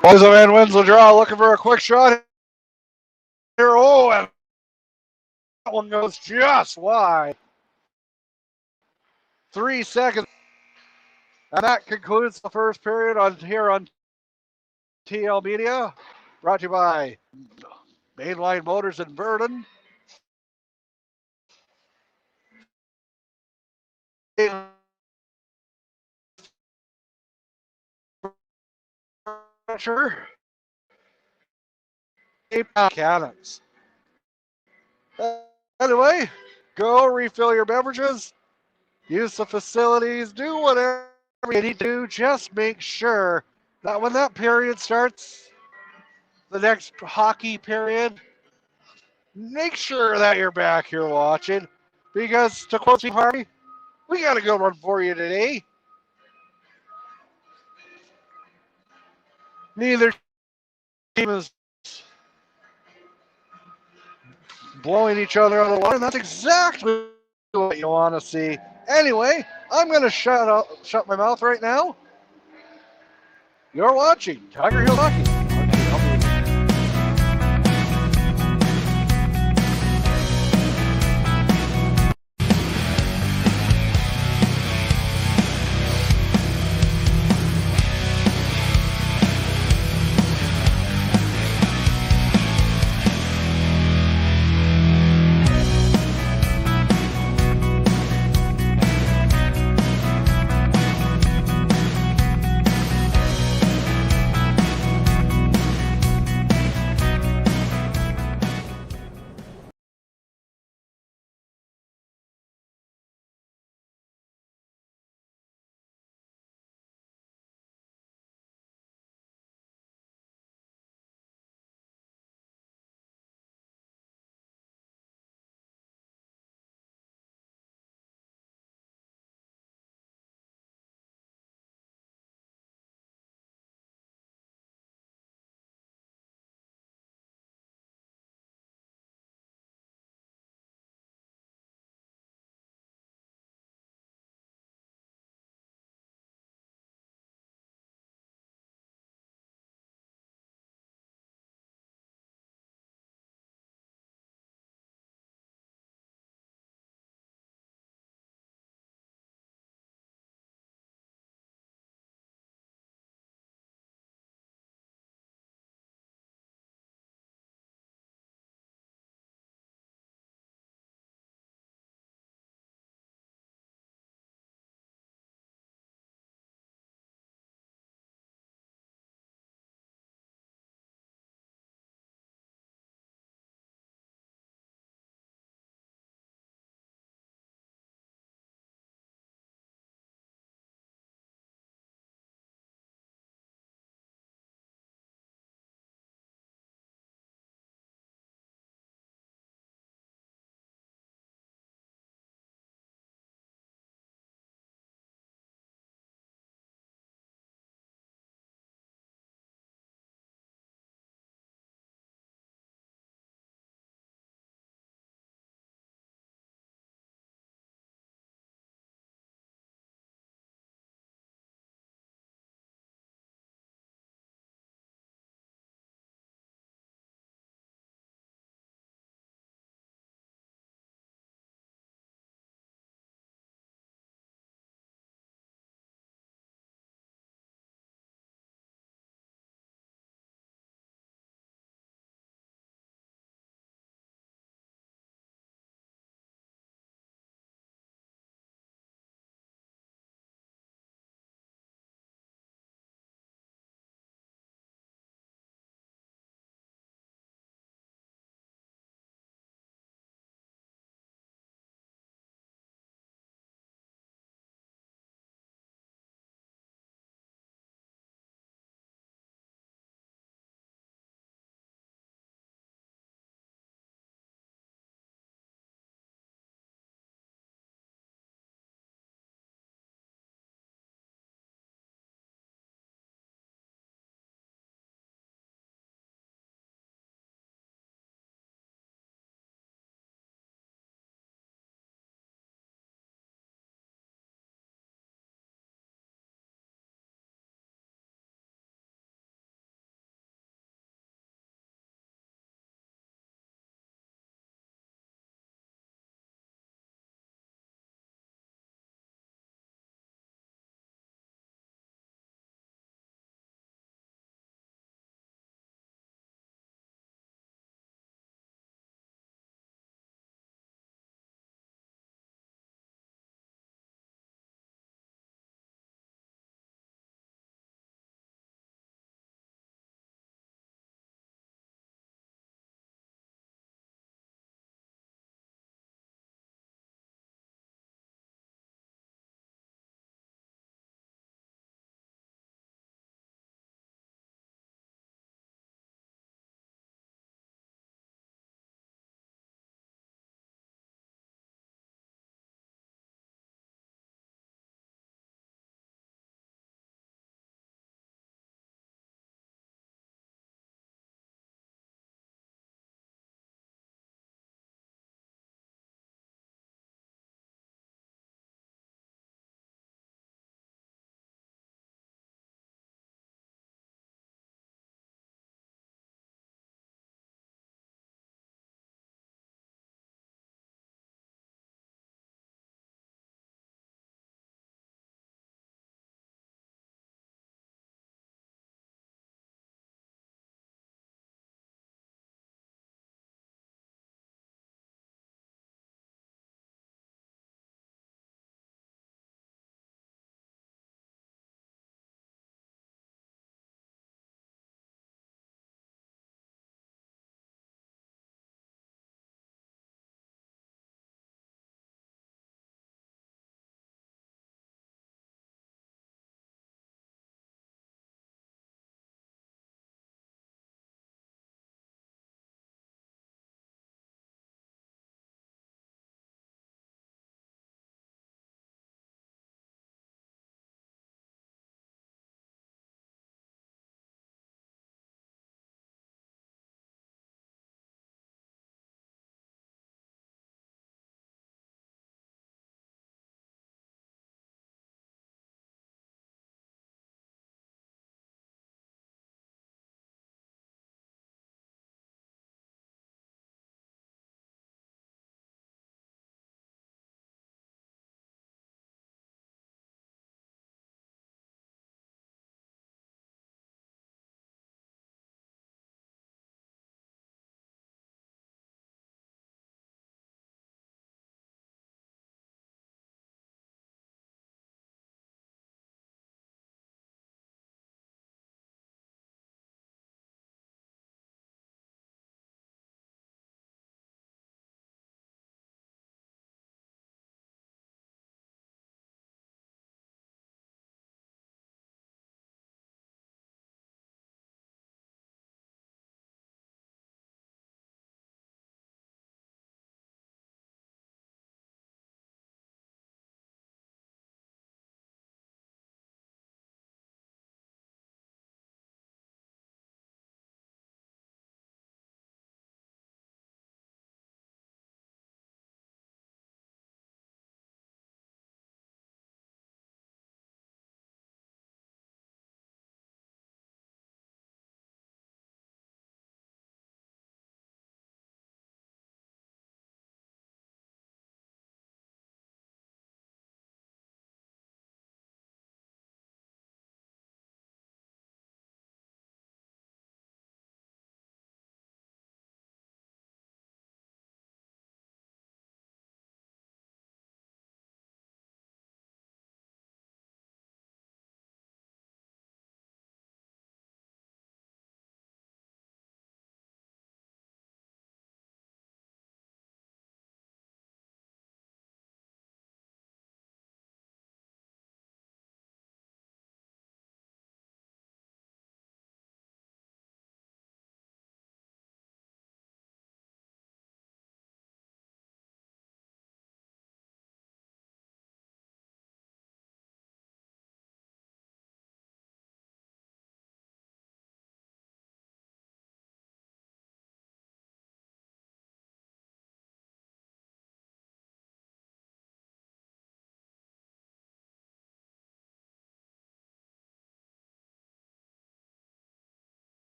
Boyzerman wins the draw, looking for a quick shot here. Oh, and that one goes just wide. 3 seconds. And that concludes the first period here on TL Media. Brought to you by Mainline Motors in Verdun. Cannons. Anyway, go refill your beverages, use the facilities, do whatever you need to do. Just make sure that when that period starts, the next hockey period, make sure that you're back here watching, because to quote Steve Harvey, we got a good one for you today. Neither team is blowing each other out of the water, and that's exactly what you want to see. Anyway, I'm going to shut my mouth right now. You're watching Tiger Heels Hockey.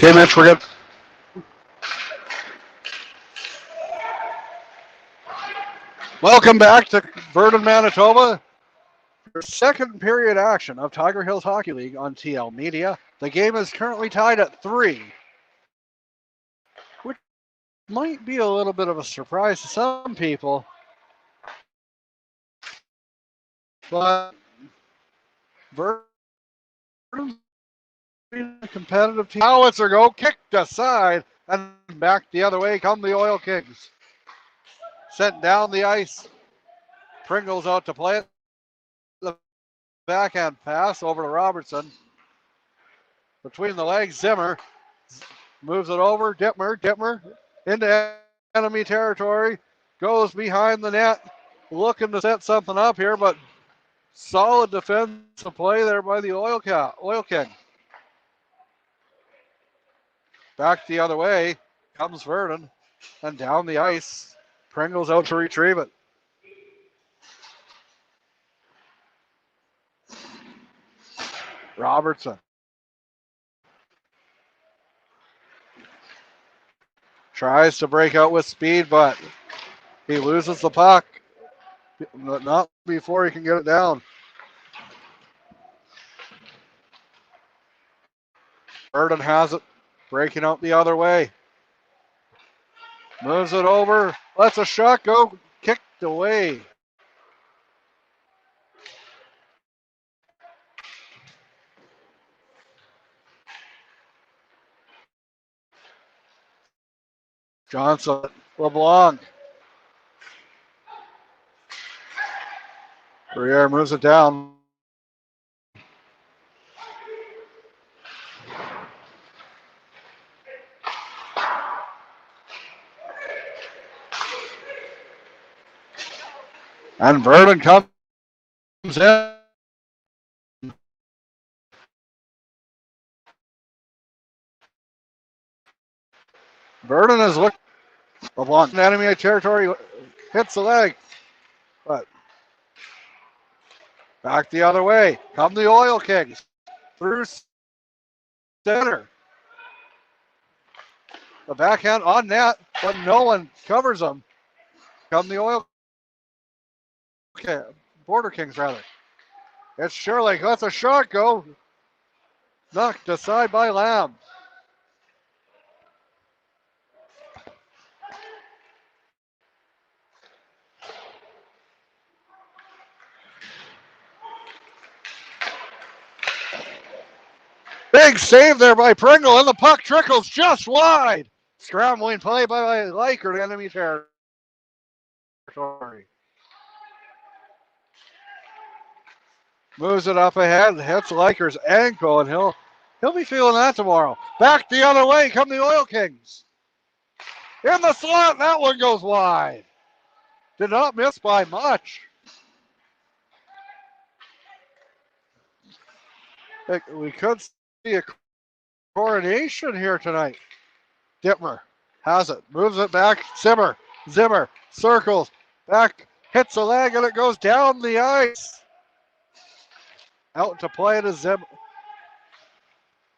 Okay, Mitch, we're good. Welcome back to Vernon, Manitoba. Your second period action of Tiger Hills Hockey League on TL Media. The game is currently tied at 3, which might be a little bit of a surprise to some people. But Vernon's being a competitive team. Howitzer go, kicked aside, and back the other way come the Oil Kings. Sent down the ice. Pringle's out to play it. The backhand pass over to Robertson. Between the legs, Zimmer moves it over. Dittmer into enemy territory. Goes behind the net. Looking to set something up here, but solid defensive play there by the Oil King. Back the other way comes Vernon, and down the ice. Pringle's out to retrieve it. Robertson tries to break out with speed, but he loses the puck. Not before he can get it down. Vernon has it, breaking out the other way. Moves it over, lets a shot go, kicked away. Johnson, LeBlanc. Briere moves it down. And Vernon comes in. Vernon is looking. LeBlanc in enemy territory, hits the leg. But back the other way. Come the Oil Kings. Through center. The backhand on net, but no one covers them. Come the Oil Border Kings, rather. It's Shirley. Lets a shot go. Knocked aside by Lamb. Big save there by Pringle, and the puck trickles just wide. Scrambling play by Liker to enemy territory. Moves it up ahead, hits Liker's ankle, and he'll be feeling that tomorrow. Back the other way come the Oil Kings. In the slot, that one goes wide. Did not miss by much. We could see a coronation here tonight. Dittmer has it, moves it back. Zimmer circles back, hits the leg, and it goes down the ice. Out to play it is Zimmer.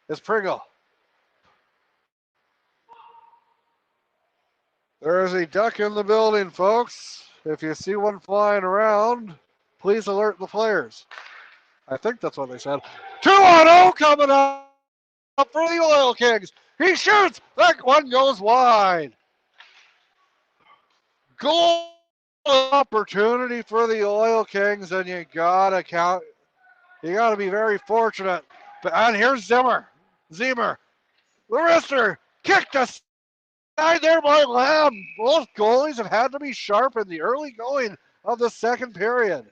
It's Pringle. There's a duck in the building, folks. If you see one flying around, please alert the players. I think that's what they said. 2-0 coming up for the Oil Kings. He shoots. That one goes wide. Goal opportunity for the Oil Kings, and you gotta count. You gotta be very fortunate. And here's Zimmer. The wrister kicked aside there by Lamb. Both goalies have had to be sharp in the early going of the second period.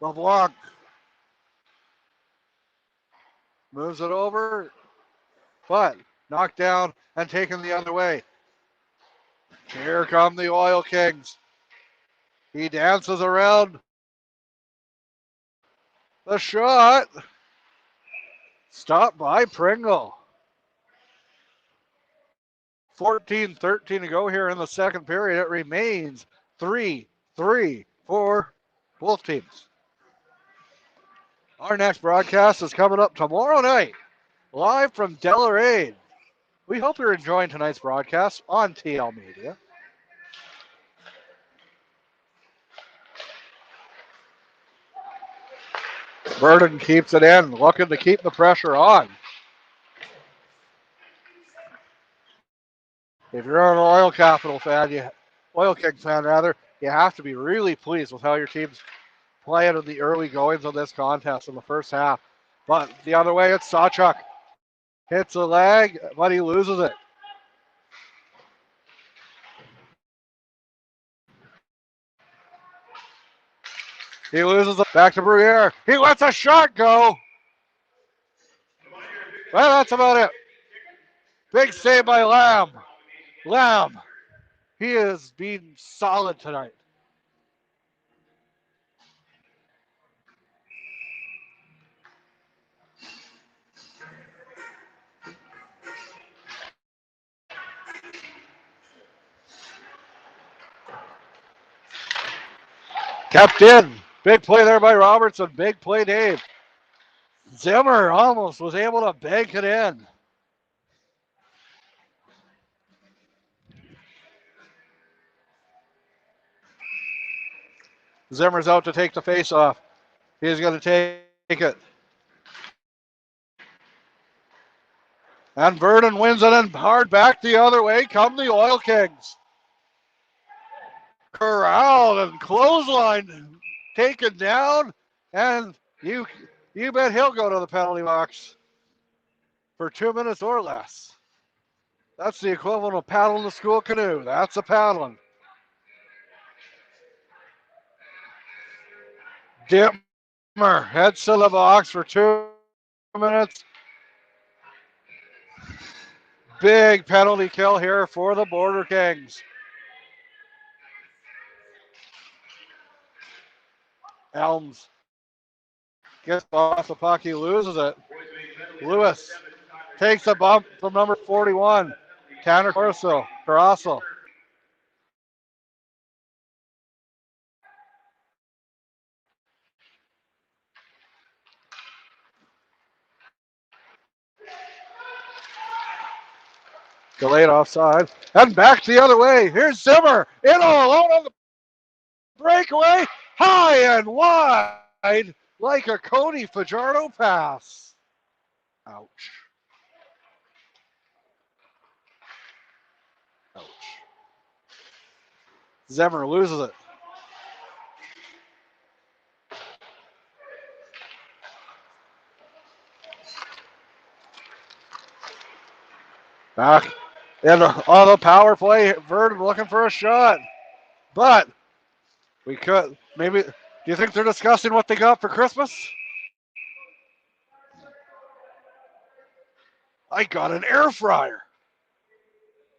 LeBlanc moves it over, but knocked down and taken the other way. Here come the Oil Kings. He dances around the shot. Stopped by Pringle. 14-13 to go here in the second period. It remains 3-3 for both teams. Our next broadcast is coming up tomorrow night, live from Deloraine. We hope you're enjoying tonight's broadcast on TL Media. Burden keeps it in, looking to keep the pressure on. If you're an Oil Kings fan rather, you have to be really pleased with how your team's playing in the early goings of this contest in the first half. But the other way, it's Sawchuk. Hits a leg, but he loses it. He loses it back to Bruyere. He lets a shot go. Well, that's about it. Big save by Lamb. Lamb, he is being solid tonight. Kept in. Big play there by Robertson. Big play, Dave. Zimmer almost was able to bank it in. Zimmer's out to take the face off. He's going to take it. And Vernon wins it and hard back the other way come the Oil Kings. Corralled and clothesline taken down, and you bet he'll go to the penalty box for 2 minutes or less. That's the equivalent of paddling the school canoe. That's a paddling. Dittmer heads to the box for 2 minutes. Big penalty kill here for the Border Kings. Elms gets off the puck. He loses it. Lewis takes a bump from number 41, Tanner Carasso. Delayed offside. And back the other way. Here's Zimmer. In all alone on the breakaway. High and wide like a Cody Fajardo pass. Ouch. Ouch. Zimmer loses it. Back. And on the power play, Vernon looking for a shot. But we could, maybe, do you think they're discussing what they got for Christmas? I got an air fryer.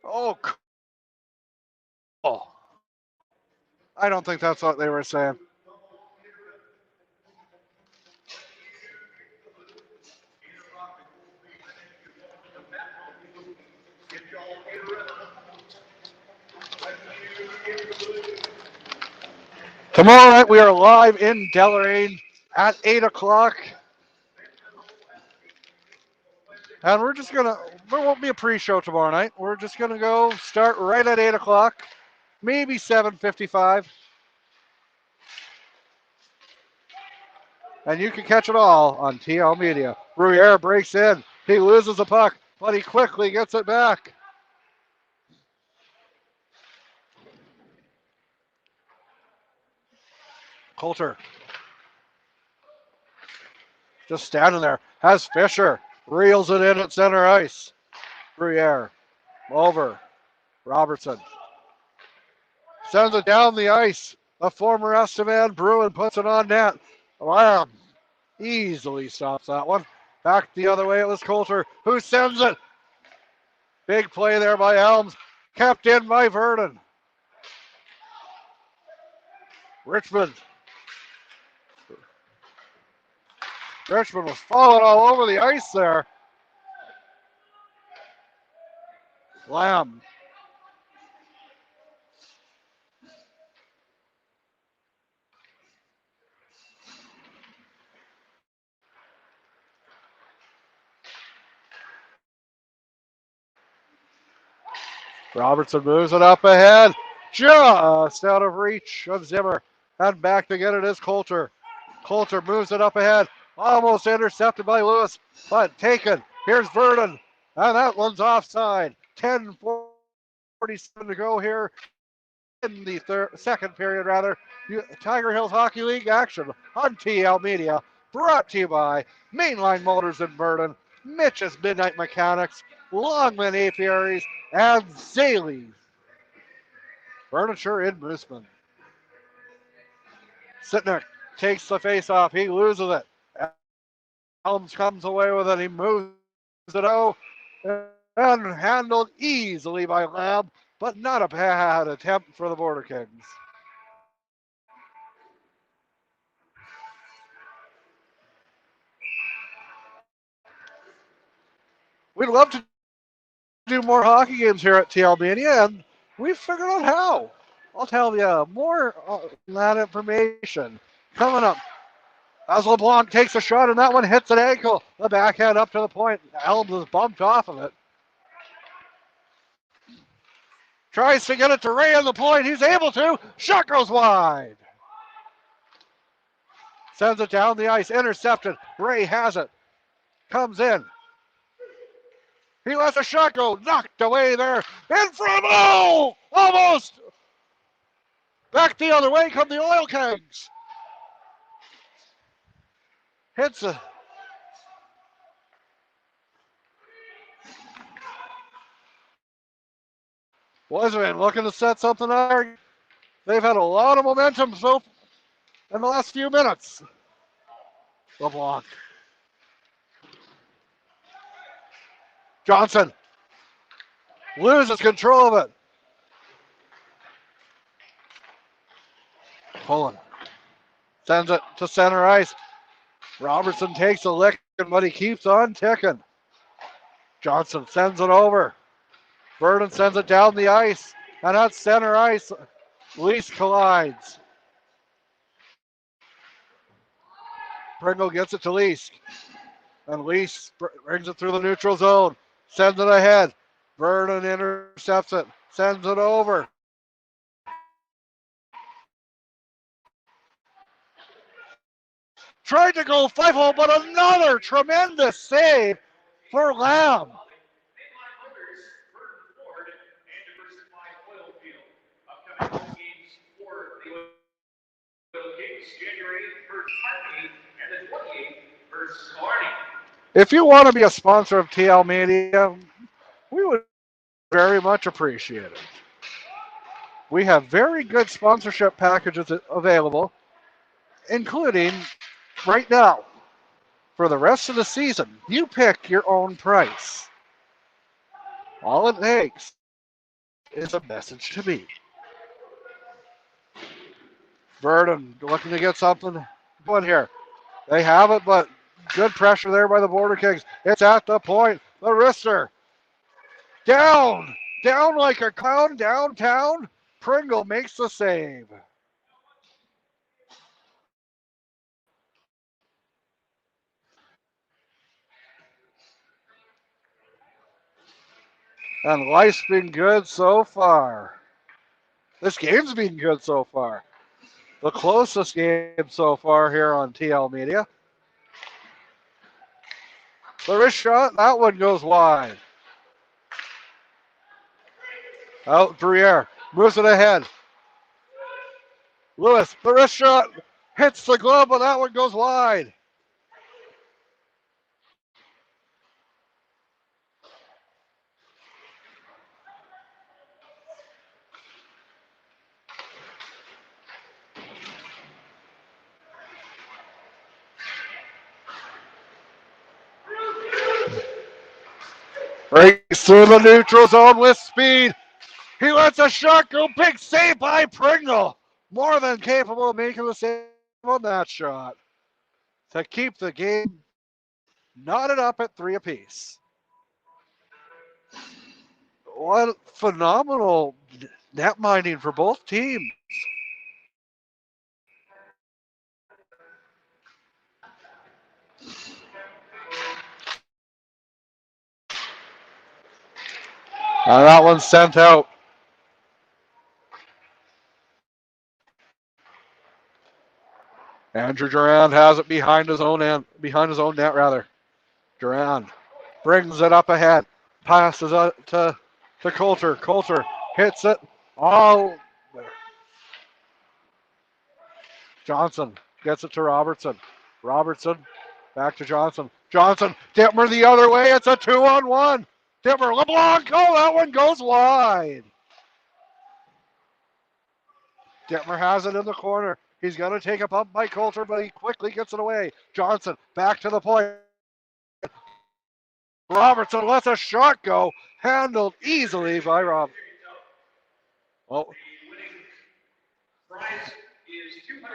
Oh, cool. I don't think that's what they were saying. Tomorrow night we are live in Deloraine at 8 o'clock. And we're just going to, there won't be a pre-show tomorrow night. We're just going to go start right at 8 o'clock, maybe 7:55. And you can catch it all on TL Media. Bruyere breaks in. He loses the puck, but he quickly gets it back. Coulter just standing there. Has Fisher. Reels it in at center ice. Bruyere. Over. Robertson. Sends it down the ice. The former Estevan Bruin puts it on net. Lamb easily stops that one. Back the other way, it was Coulter who sends it. Big play there by Elms. Kept in by Vernon. Richmond was falling all over the ice there. Lamb. Robertson moves it up ahead. Just out of reach of Zimmer. And back to get it is Coulter. Coulter moves it up ahead. Almost intercepted by Lewis, but taken. Here's Vernon. And that one's offside. 10:47 to go here in the second period, rather. Tiger Hills Hockey League action on TL Media. Brought to you by Mainline Motors in Vernon, Mitch's Midnight Mechanics, Longman Apiaries, and Zaley's Furniture in Mooseman. Sitner takes the face off. He loses it. Elms comes away with it. He moves it out and handled easily by Lamb, but not a bad attempt for the Border Kings. We'd love to do more hockey games here at TL Media, and we've figured out how. I'll tell you more on that information coming up. As LeBlanc takes a shot, and that one hits an ankle. The backhand up to the point. Elms is bumped off of it. Tries to get it to Ray on the point. He's able to. Shot goes wide. Sends it down the ice. Intercepted. Ray has it. Comes in. He lets a shot go. Knocked away there. In front. Oh! Almost. Back the other way come the Oil Kings. Hits it. Bozeman looking to set something up. They've had a lot of momentum so in the last few minutes. LeBlanc. Johnson loses control of it. Pullen sends it to center ice. Robertson takes a lick, but he keeps on ticking. Johnson sends it over. Vernon sends it down the ice, and at center ice, Lease collides. Pringle gets it to Lease, and Lease brings it through the neutral zone, sends it ahead. Vernon intercepts it, sends it over. Tried to go 5-0, but another tremendous save for Lamb. If you want to be a sponsor of TL Media, we would very much appreciate it. We have very good sponsorship packages available, including right now. For the rest of the season, you pick your own price. All it takes is a message to me. Vernon looking to get something going here. They have it, but good pressure there by the Border Kings. It's at the point. The wrister. Down like a clown downtown. Pringle makes the save. And life's been good so far. This game's been good so far. The closest game so far here on TL Media. The wrist shot, that one goes wide. Out Briere, moves it ahead. Lewis, the wrist shot, hits the glove, but that one goes wide. Breaks through the neutral zone with speed. He lets a shot go. Big save by Pringle. More than capable of making the save on that shot to keep the game knotted up at 3 apiece. What phenomenal net minding for both teams. That one's sent out. Andrew Durand has it behind his own net rather. Durand brings it up ahead. Passes it to Coulter. Coulter hits it. Oh, Johnson gets it to Robertson. Robertson back to Johnson. Johnson, Dittmer the other way. It's a 2-on-1. Dittmer, LeBlanc. Oh, that one goes wide. Dittmer has it in the corner. He's going to take a bump by Coulter, but he quickly gets it away. Johnson back to the point. Robertson lets a shot go. Handled easily by Rob. Oh. Prize is $250.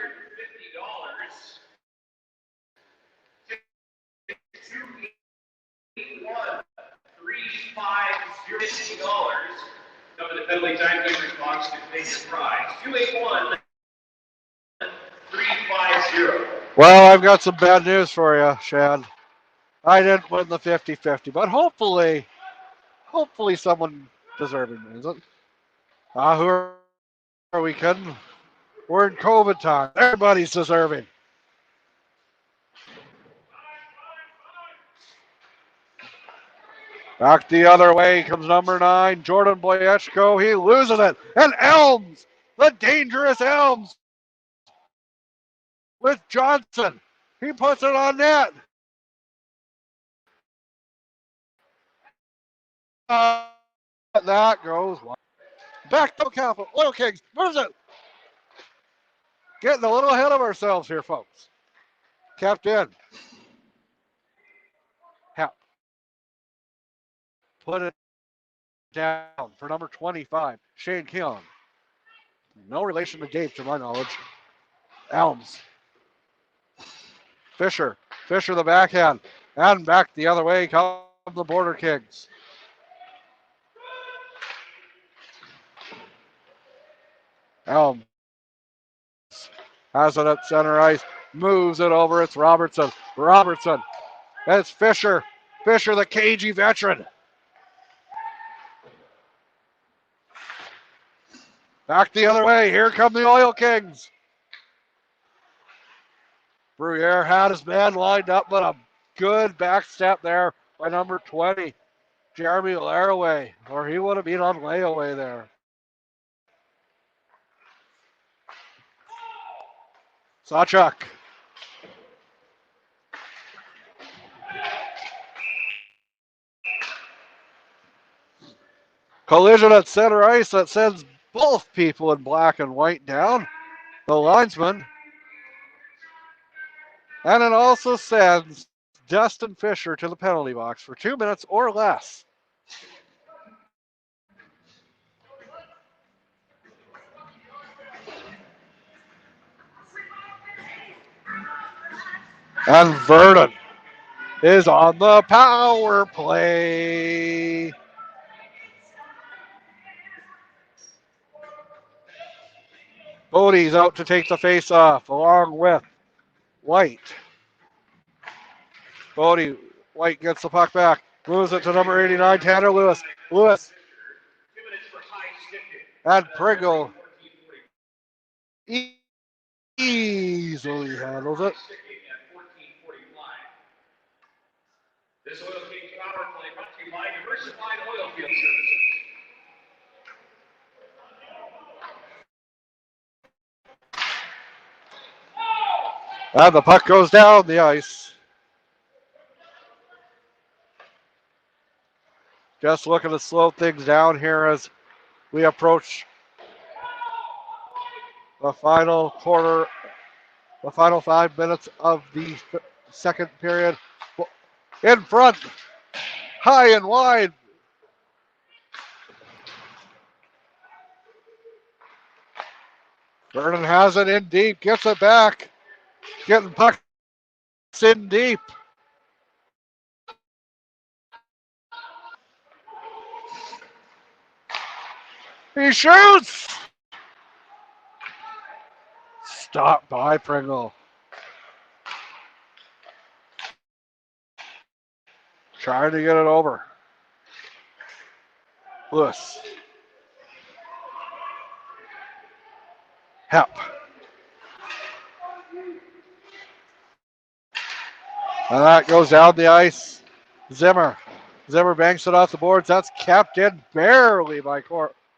281-350. Come to the penalty timekeeper's box to claim your prize. 281-350. Well, I've got some bad news for you, Shad. I didn't win the 50-50, but hopefully someone deserving wins it. Who are we kidding? We're in COVID time. Everybody's deserving. Back the other way comes number 9, Jordan Boyechko. He loses it. And Elms, the dangerous Elms, with Johnson. He puts it on net. That goes wide. Back to Capital. Oil Kings moves it. Getting a little ahead of ourselves here, folks. Kept in. Help. Put it down for number 25, Shane Keon. No relation to Dave, to my knowledge. Elms. Fisher the backhand. And back the other way come the Border Kings. Elms has it at center ice. Moves it over. It's Robertson. It's Fisher. Fisher, the cagey veteran. Back the other way. Here come the Oil Kings. Bruyere had his man lined up, but a good back step there by number 20, Jeremy Laraway, or he would have been on layaway there. Sawchuk. Collision at center ice that sends both people in black and white down, the linesman. And it also sends Dustin Fisher to the penalty box for 2 minutes or less. And Vernon is on the power play. Bodie's out to take the face off along with White. White gets the puck back. Moves it to number 89, Tanner Lewis. And Pringle easily handles it. This Oil Kings power play brought to you by Diversified Oil Field Services. And the puck goes down the ice. Just looking to slow things down here as we approach the final 5 minutes of the second period. In front, high and wide, Vernon has it in deep, gets it back. Getting pucks in deep. He shoots! Stopped by Pringle. Trying to get it over. Lewis. Hep. And that goes down the ice. Zimmer. Zimmer banks it off the boards. That's kept in barely by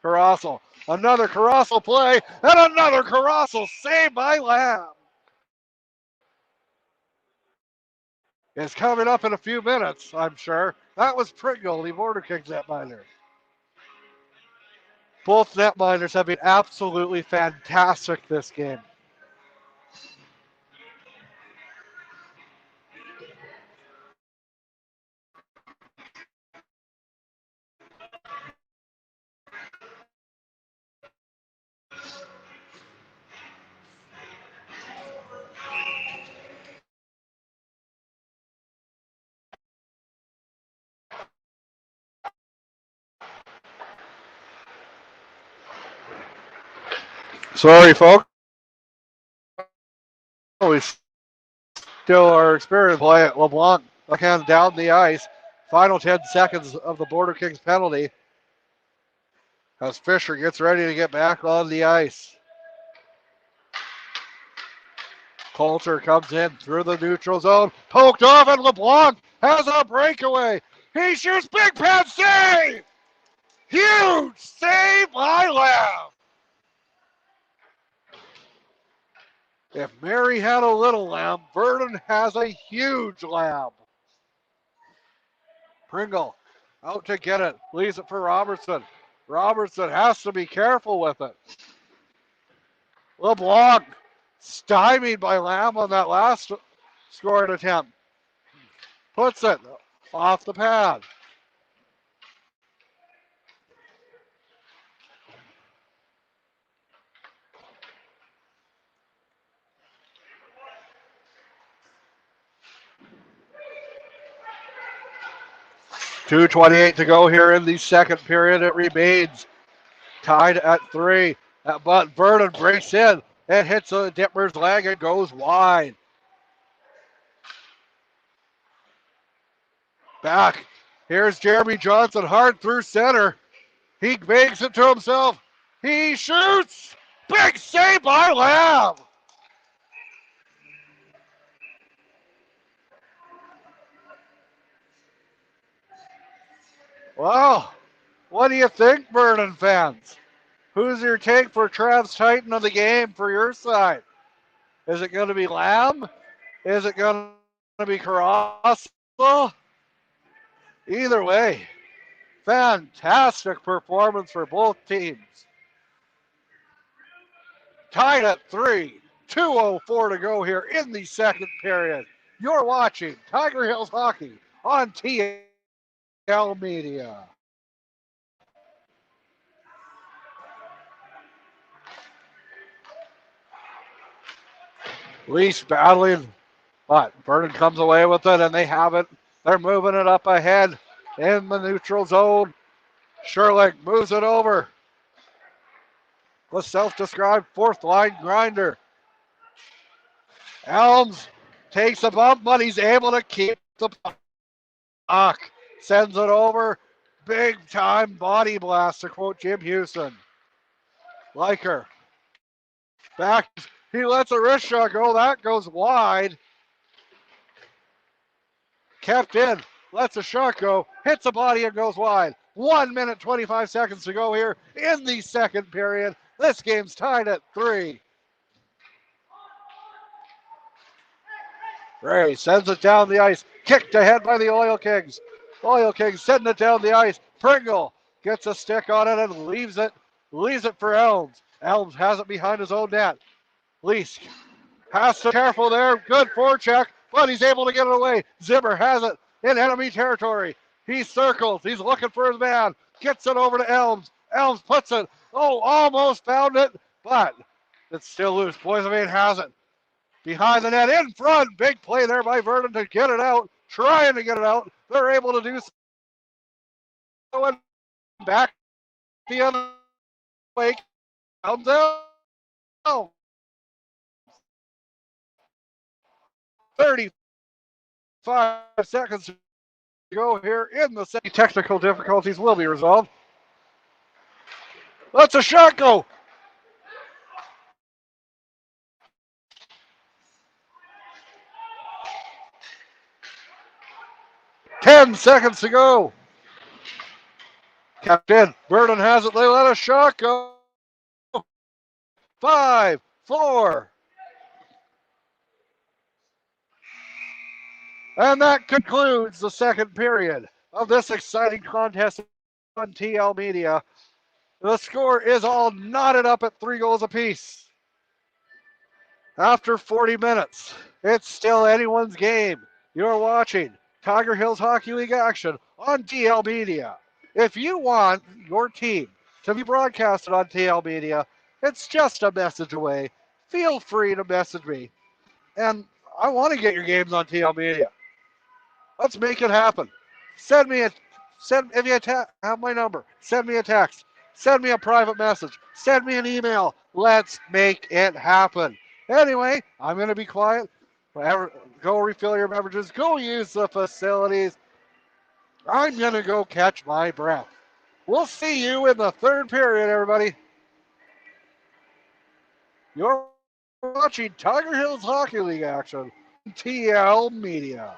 Carrossel. Another Carrossel play and another Carrossel save by Lamb. It's coming up in a few minutes, I'm sure. That was Pringle, the Border Kings netminder. Both netminders have been absolutely fantastic this game. Sorry, folks. We still are experiencing play at LeBlanc. Backhand down the ice. Final 10 seconds of the Border Kings penalty. As Fisher gets ready to get back on the ice. Coulter comes in through the neutral zone. Poked off, and LeBlanc has a breakaway. He shoots, big pad save! Huge save by Lamb. If Mary had a little Lamb, Vernon has a huge Lamb. Pringle out to get it. Leaves it for Robertson. Robertson has to be careful with it. LeBlanc stymied by Lamb on that last scoring attempt. Puts it off the pad. .228 to go here in the second period. It remains tied at 3. But Vernon breaks in and hits the Dipper's leg and goes wide. Back. Here's Jeremy Johnson hard through center. He makes it to himself. He shoots. Big save by Lamb. Well, what do you think, Vernon fans? Who's your take for Trav's Titan of the game for your side? Is it going to be Lamb? Is it going to be Carrossel? Either way, fantastic performance for both teams. Tied at 3, 2:04 to go here in the second period. You're watching Tiger Hills Hockey on TL Media. Least battling, but Vernon comes away with it, and they have it. They're moving it up ahead in the neutral zone. Sherlick moves it over. The self-described fourth line grinder. Elms takes a bump, but he's able to keep the puck. Sends it over. Big time body blast, to quote Jim Houston. Liker. Back. He lets a wrist shot go. That goes wide. Kept in. Lets a shot go. Hits a body and goes wide. 1 minute, 25 seconds to go here in the second period. This game's tied at 3. Ray sends it down the ice. Kicked ahead by the Oil Kings. Oil Kings sending it down the ice. Pringle gets a stick on it and leaves it for Elms. Elms has it behind his own net. Leask has to be careful there. Good forecheck, but he's able to get it away. Zimmer has it in enemy territory. He circles. He's looking for his man. Gets it over to Elms. Elms puts it. Oh, almost found it, but It's still loose. Boys of 8 has it. Behind the net, in front. Big play there by Vernon to get it out. Trying to get it out. They're able to do so. And back the other way. Comes out. 35 seconds to go here in the second. Technical difficulties will be resolved. Let's a shot go. Ten seconds to go. Captain Burden has it. They let a shot go. 5, 4. And that concludes the second period of this exciting contest on TL Media. The score is all knotted up at 3 goals apiece. After 40 minutes, it's still anyone's game. You're watching Tiger Hills Hockey League action on TL Media. If you want your team to be broadcasted on TL Media, it's just a message away. Feel free to message me. And I want to get your games on TL Media. Let's make it happen. If you have my number, send me a text. Send me a private message. Send me an email. Let's make it happen. Anyway, I'm going to be quiet. Go refill your beverages. Go use the facilities. I'm going to go catch my breath. We'll see you in the third period, everybody. You're watching Tiger Hills Hockey League action on TL Media.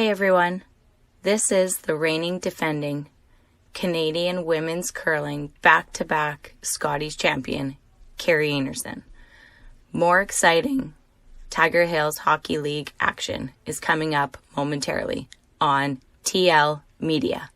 Hey everyone, this is the reigning defending Canadian women's curling back-to-back Scotties champion, Carrie Anderson. More exciting Tiger Hills Hockey League action is coming up momentarily on TL Media.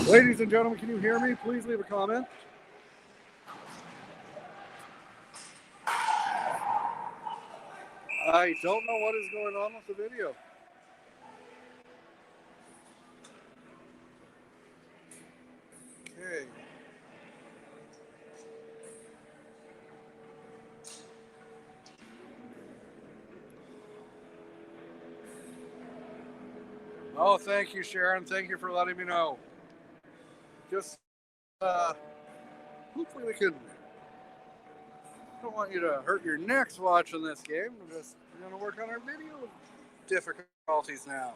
Ladies and gentlemen, can you hear me? Please leave a comment. I don't know what is going on with the video. Okay. Oh, thank you, Sharon. Thank you for letting me know. Just, hopefully we can. I don't want you to hurt your necks watching this game. We're just going to work on our video difficulties now.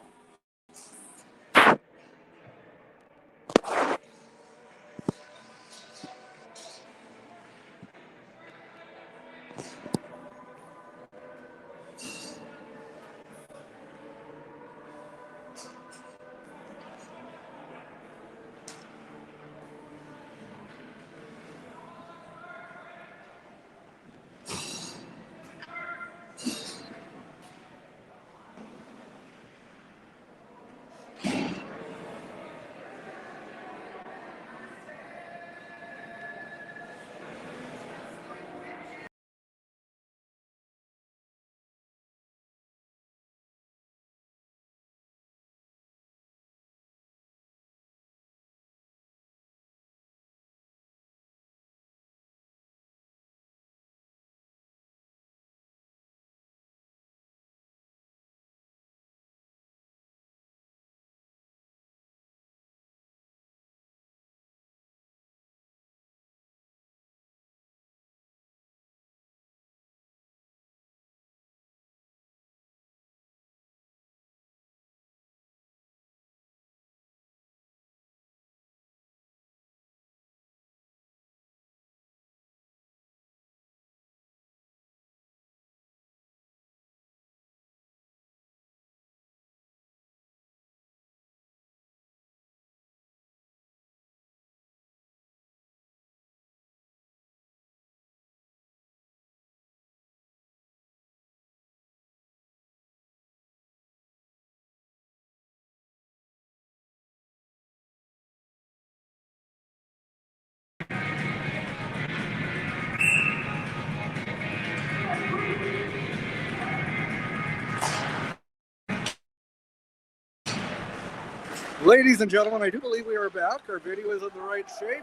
Ladies and gentlemen, I do believe we are back. Our video is in the right shape.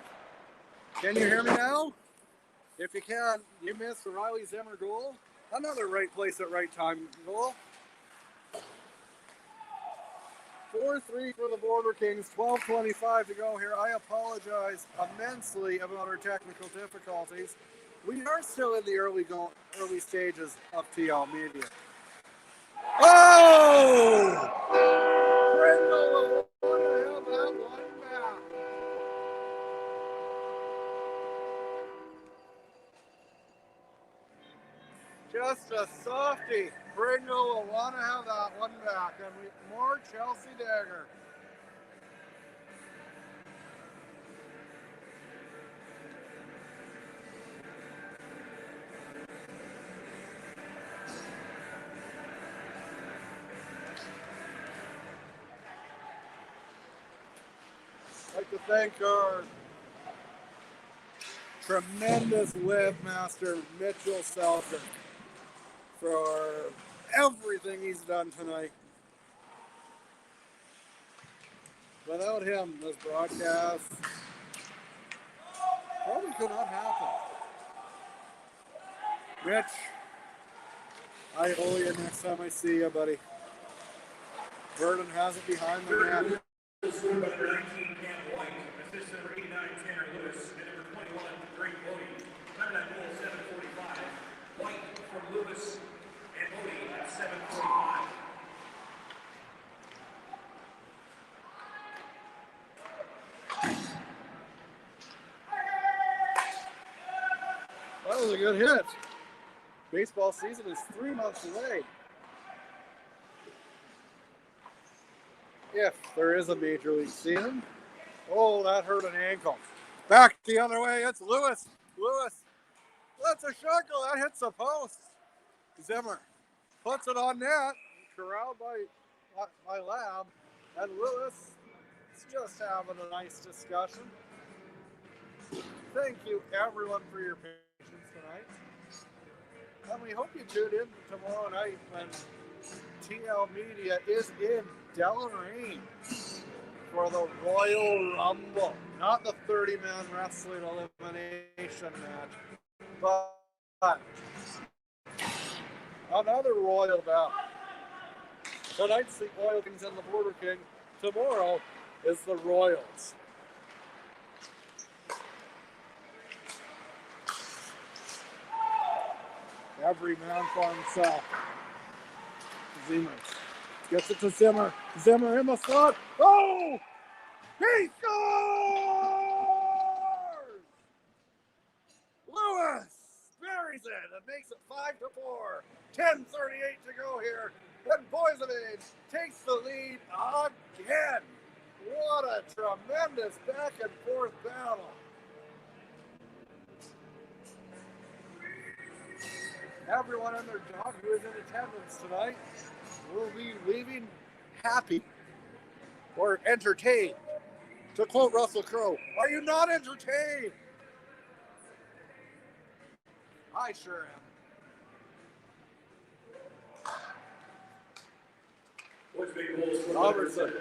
Can you hear me now? If you can, you missed the Riley Zimmer goal. Another right place at right time goal. 4-3 for the Border Kings, 12:25 to go here. I apologize immensely about our technical difficulties. We are still in the early stages of TL Media. Oh! Brindle will have that one back. Just a softie. Brindle will want to have that one back. And more Chelsea Dagger. I'd like to thank our tremendous webmaster, Mitchell Selker, for everything he's done tonight. Without him, this broadcast probably could not happen. Mitch, I owe you next time I see you, buddy. Burden has it behind the net. Number 19, Cam White. Assist number 89, Tanner Lewis. And number 21, Drake Bodie. Time that goal, 7:45. White from Lewis and Bodie at 7:45. That was a good hit. Baseball season is 3 months away. If there is a major league season. Oh, that hurt an ankle. Back the other way, it's Lewis. Lewis, that's a shot goal. That hits the post. Zimmer puts it on net. Corralled by Lab. And Lewis Just having a nice discussion. Thank you, everyone, for your patience tonight. And we hope you tune in tomorrow night when TL Media is in Deloraine for the Royal Rumble. Not the 30-man wrestling elimination match, but another Royal bout. Tonight's the Oil Kings and the Border King. Tomorrow is the Royals. Every man for himself. Zimmer gets it to Zimmer. Zimmer in the slot. Oh! He scores! Lewis buries it and makes it 5-4. 10:38 to go here. And Boys of Age takes the lead again. What a tremendous back and forth battle. Everyone and their dog who is in attendance tonight will be leaving happy or entertained. To quote Russell Crowe, are you not entertained? I sure am. Robertson.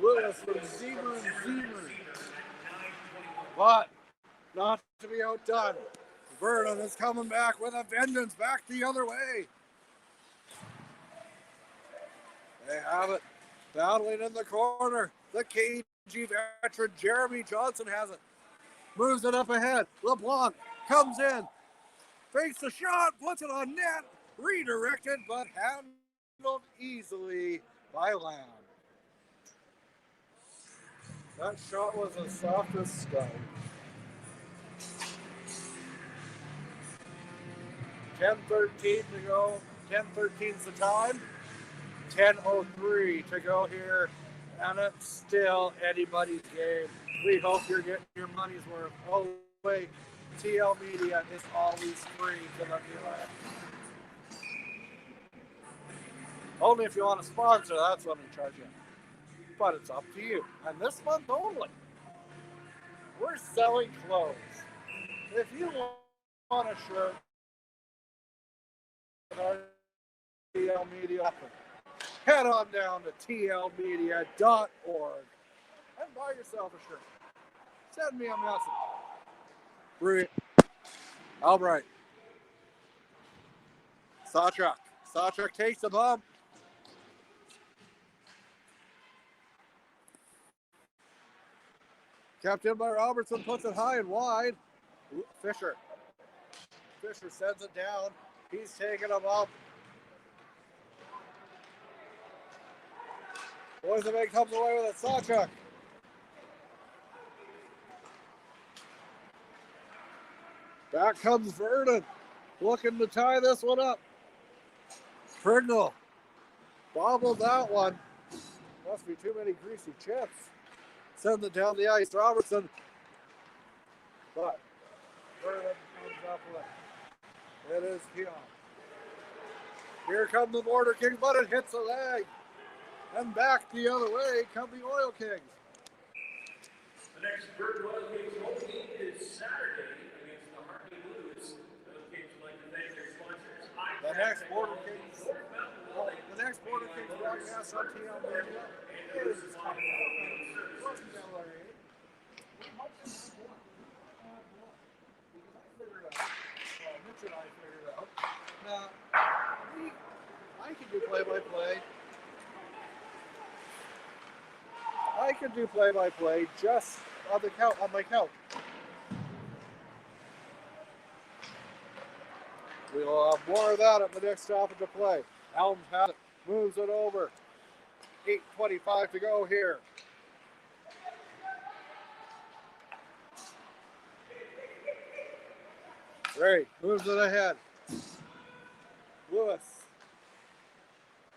Lewis from Zimmer and Zimmer. But not to be outdone. Vernon is coming back with a vengeance, back the other way. They have it. Battling in the corner. The KG veteran Jeremy Johnson has it. Moves it up ahead. LeBlanc comes in. Fakes the shot. Puts it on net. Redirected, but handled easily by Lamb. That shot was as soft as stone. 10:13 to go. 10:13's the time. 10:03 to go here. And it's still anybody's game. We hope you're getting your money's worth. Oh, wait. TL Media is always free to the viewer. Only if you want to sponsor, that's when we charge you. But it's up to you. And this month only, we're selling clothes. If you want a shirt, our TL Media, head on down to tlmedia.org and buy yourself a shirt. Send me a message. Albright. Sawchuk. Sawchuk takes the bump. Kept in by Robertson, puts it high and wide. Fisher. Fisher sends it down. He's taking him up. Boys of Egg comes away with it. Sawchuk. Back comes Vernon. Looking to tie this one up. Pringle. Bobbled that one. Must be too many greasy chips. Sends it down the ice. Robertson. But Vernon comes up with it. It is Keon. Here come the Border Kings, but it hits the leg. And back the other way come the Oil Kings. The next Bird Oil Kings home game is Saturday against the Hartley Blues. The Oil Kings would like to thank their sponsors. The next Border Kings broadcast on TL Media is Mitch and I figured out. Now, I can do play-by-play. I can do play-by-play just on my couch. We'll have more of that at the next stoppage of play. Elms has it, moves it over. 8:25 to go here. Ray moves it ahead. Lewis.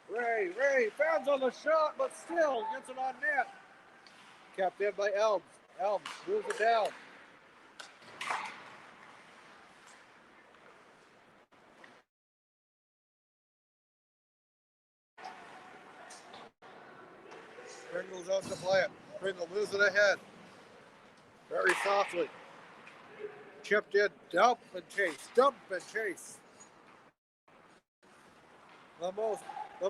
Ray fans on the shot, but still gets it on net. Kept in by Elms. Elms moves it down. Pringle's out to play it. Pringle moves it ahead. Very softly. Chipped in. Dump and chase. Dump and chase. The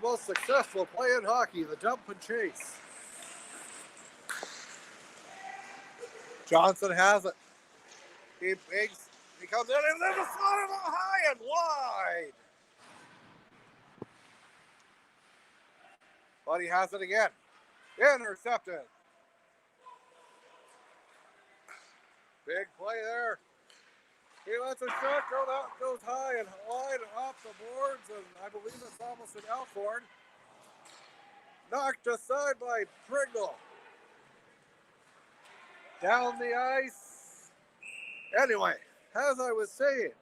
most successful play in hockey, the dump and chase. Johnson has it. He comes in and there's a slot high and wide. But he has it again. Intercepted. Big play there. He lets a shot go that goes high and wide and off the boards, and I believe it's almost an Elkhorn. Knocked aside by Pringle. Down the ice. Anyway, as I was saying,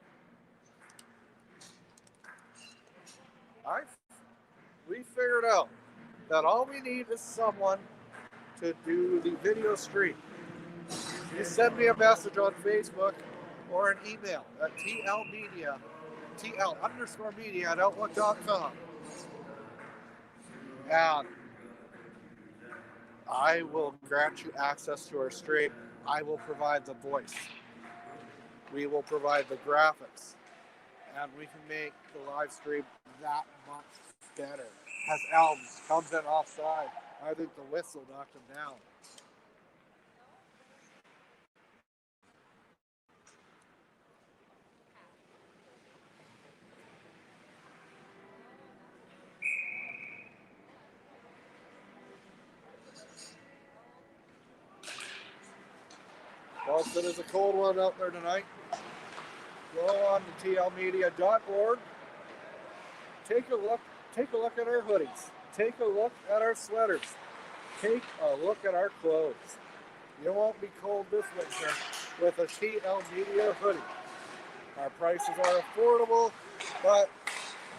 we figured out that all we need is someone to do the video stream. You send me a message on Facebook or an email at TL_media@outlook.com. And I will grant you access to our stream. I will provide the voice. We will provide the graphics. And we can make the live stream that much better. As Elms comes in offside, I think the whistle knocked him down. Boston is a cold one out there tonight. Go on to tlmedia.org. Take a look at our hoodies. Take a look at our sweaters. Take a look at our clothes. You won't be cold this winter with a TL Media hoodie. Our prices are affordable, but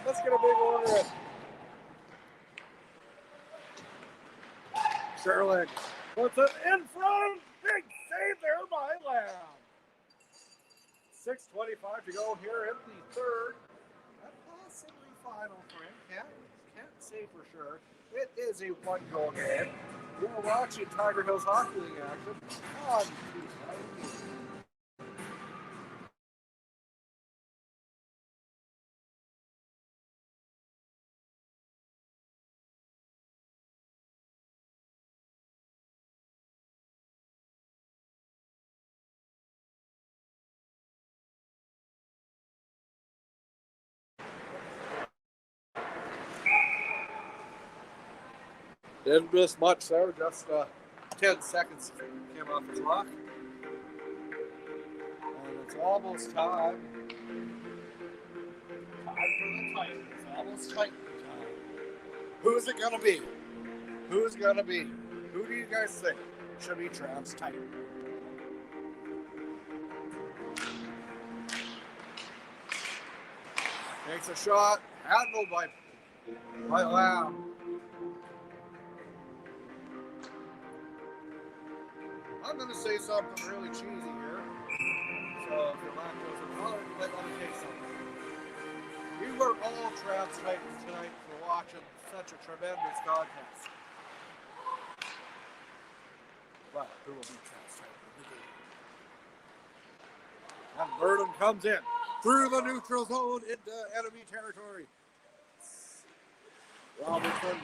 let's get a big order in. Sherling puts it in front. Big save there by Lamb. 6:25 to go here in the third. And possibly final frame. Can't say for sure. It is a one-goal game. We're watching Tiger Hills Hockey League action on TV. Didn't miss much there, just 10 seconds came off the clock. And it's almost time. Time for the Titans. It's almost Titan time. Who's it going to be? Who's going to be? Who do you guys think should be Trav's Titan? Takes a shot, handled by Lamb. I'm going to say something really cheesy here. So if you're lactose intolerant, you might want to take something. We were all Trav's Titans tonight for watching such a tremendous contest. But who will be Trav's Titans in the game? And Burden comes in through the neutral zone into enemy territory. Robertson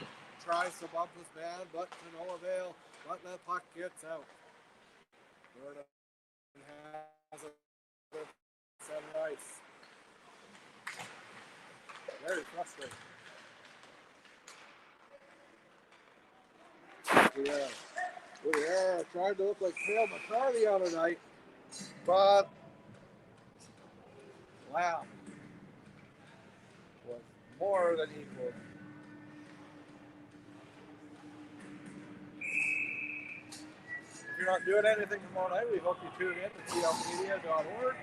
tries to bump his man, but to no avail. But the puck gets out. Burden has it with center ice. Very frustrating. Yeah, tried to look like Cale McCarty the other night, but wow, was more than equal. If you're not doing anything tomorrow night, we hope you tune in to tlmedia.org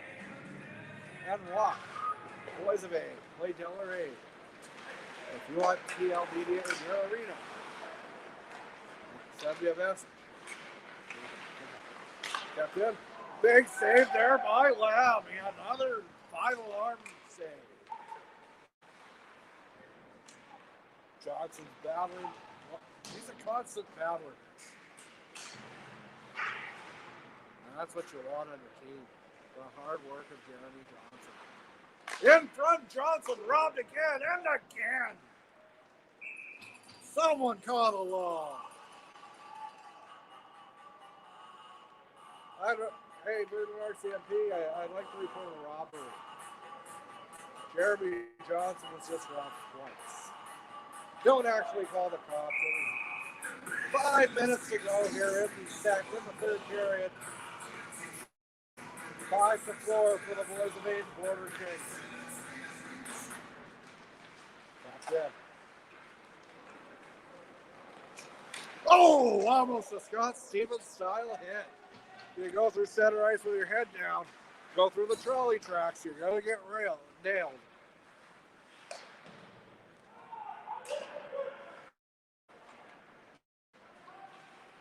and watch Boys of A play Delaware A. If you want TL Media in your arena, send me a message. Kept in. Big save there by Lamb. He had another final arm save. Johnson's battling He's a constant battler. And that's what you want on your team. The hard work of Jeremy Johnson. In front, Johnson robbed again and again. Someone caught a law. Hey, Burden RCMP, I'd like to report a robbery. Jeremy Johnson was just robbed twice. Don't actually call the cops. It was 5 minutes to go here in the third period. 5-4 for the boys of Aiden Border Kings. That's it. Oh, almost a Scott Stevens style hit. You go through center ice with your head down. Go through the trolley tracks. You're going to get nailed.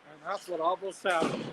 And that's what almost happened.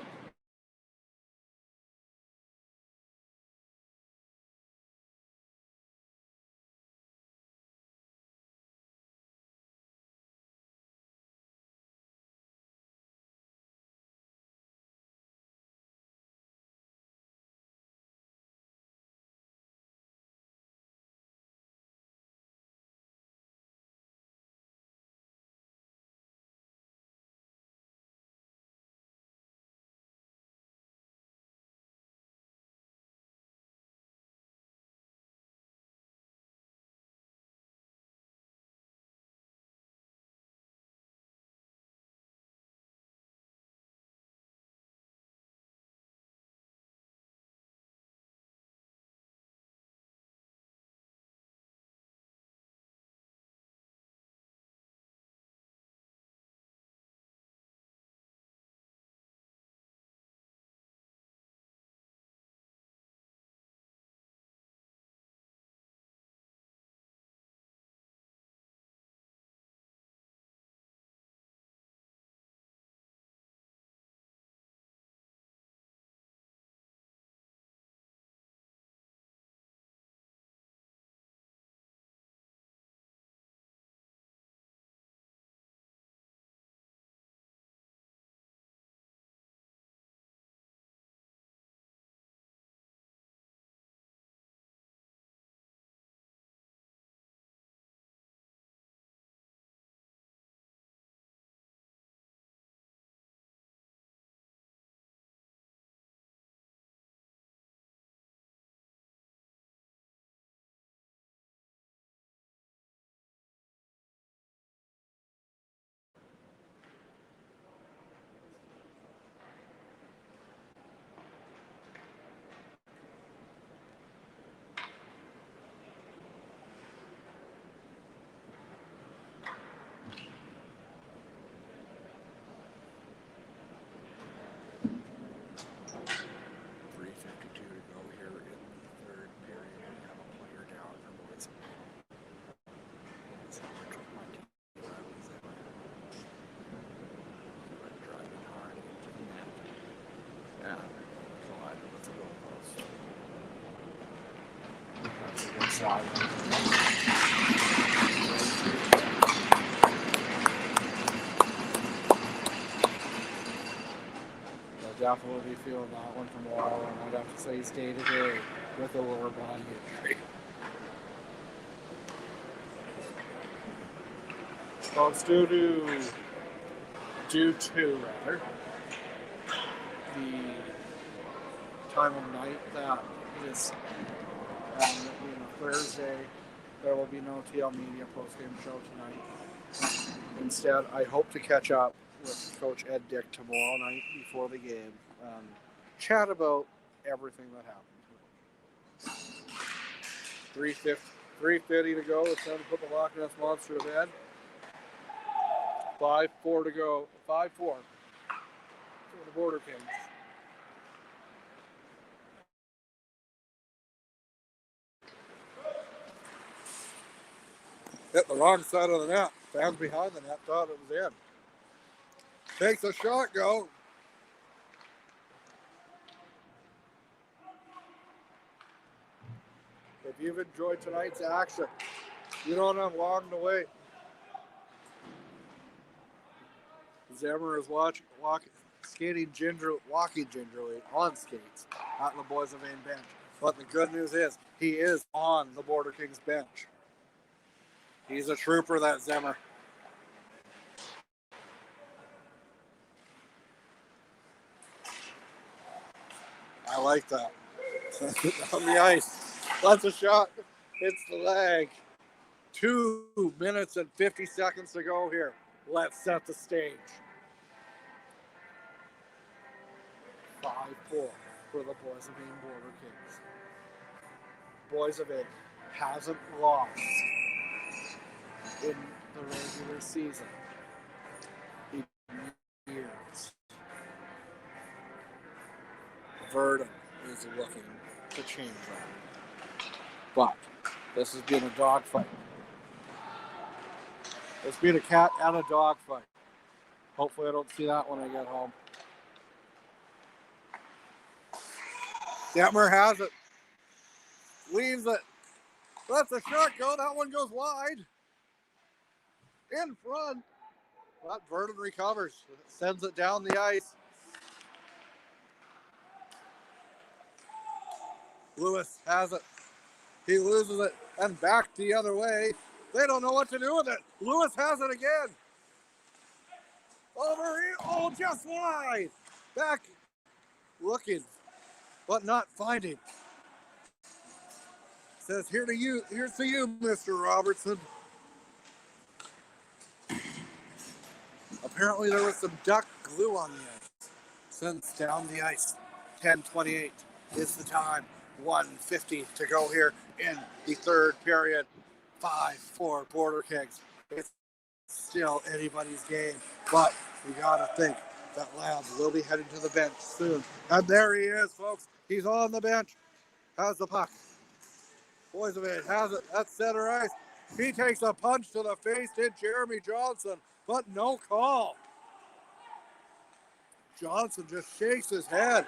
Side. I'll definitely be feeling that one tomorrow, and I'd have to say he's day to day with a lower body injury. Well, it's due to the time of night that is Thursday. There will be no TL Media post-game show tonight. Instead, I hope to catch up with Coach Ed Dick tomorrow night before the game and chat about everything that happened. 3:50 to go. It's time to put the Loch Ness Monster to bed. 5-4 to go. 5-4 for the Border Kings. Hit the wrong side of the net. Fans behind the net thought it was in. Takes a shot, go. If you've enjoyed tonight's action, you don't have long to wait. Zimmer is walking gingerly on skates at the Boys of Maine bench. But the good news is he is on the Border Kings bench. He's a trooper, that Zimmer. I like that. On the ice. That's a shot. It's the leg. 2 minutes and 50 seconds to go here. Let's set the stage. 5-4 for the Boys of Maine Border Kings. Boys of Maine hasn't lost in the regular season in years. Verdun is looking to change that. But this has been a dogfight. It's been a cat and a dog fight. Hopefully I don't see that when I get home. Detmer has it. Leaves it. Lets the shot go. That one goes wide. In front. But Verdun recovers. Sends it down the ice. Lewis has it. He loses it and back the other way. They don't know what to do with it. Lewis has it again. Over here. Oh, just wide. Back. Looking, but not finding. Says, here's to you, Mr. Robertson. Apparently there was some duck glue on the ice. Since down the ice. 10:28 is the time. 1:50 to go here in the third period. 5-4 Border Kings. It's still anybody's game, but we gotta think that Lambs will be heading to the bench soon. And there he is, folks. He's on the bench. Has the puck. Boys of Maine has it at center ice. He takes a punch to the face to Jeremy Johnson, but no call. Johnson just shakes his head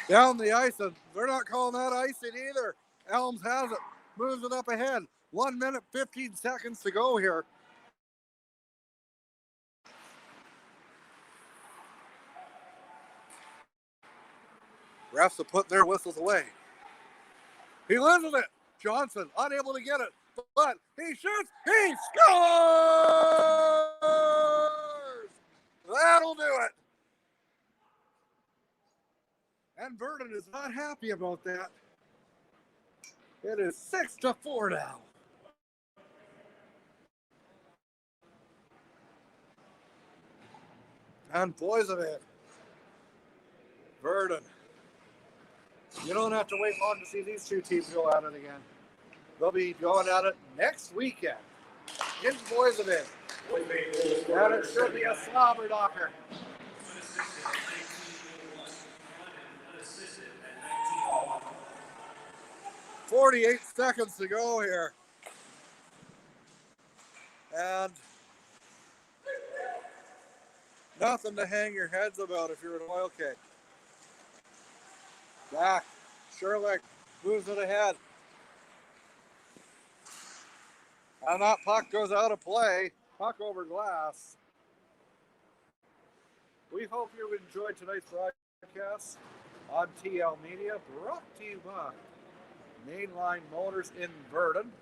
down the ice, and they're not calling that icing either. Elms has it, moves it up ahead. 1 minute, 15 seconds to go here. Refs have put their whistles away. He loses it. Johnson unable to get it, but he shoots. He scores! That'll do it. And Verdun is not happy about that. It is 6-4 now. And Boys of It. Verdun. You don't have to wait long to see these two teams go at it again. They'll be going at it next weekend in Boys of It. And it should be a slobber knocker. 48 seconds to go here. And nothing to hang your heads about if you're an oil cake. Back. Sherlick moves it ahead. And that puck goes out of play. Puck over glass. We hope you enjoyed tonight's broadcast on TL Media, brought to you by Mainline Motors in Verdun,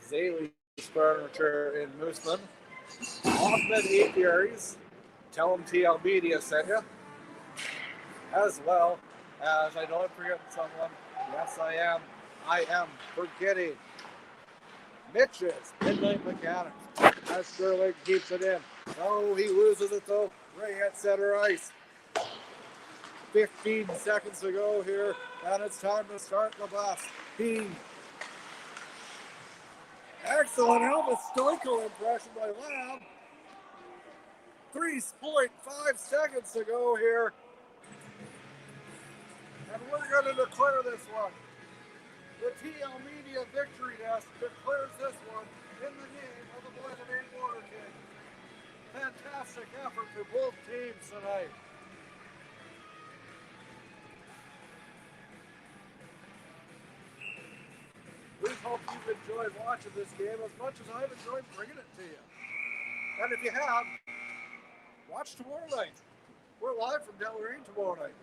Zaley's Furniture in Mooseman, Hoffman Apiaries, tell them TL Media sent you, as well as, I know I'm forgetting someone, yes I am forgetting Mitch's Midnight Mechanics, as Sterling keeps it in. Oh, he loses it though, right at center ice. 15 seconds to go here, and it's time to start the bus. Excellent Elvis Stoico impression by Lamb. 3.5 seconds to go here. And we're going to declare this one. The TL Media Victory Desk declares this one in the name of the Boys of Maine Border Kings. Fantastic effort to both teams tonight. We hope you've enjoyed watching this game as much as I've enjoyed bringing it to you. And if you have, Watch tomorrow night. We're live from Deloraine tomorrow night.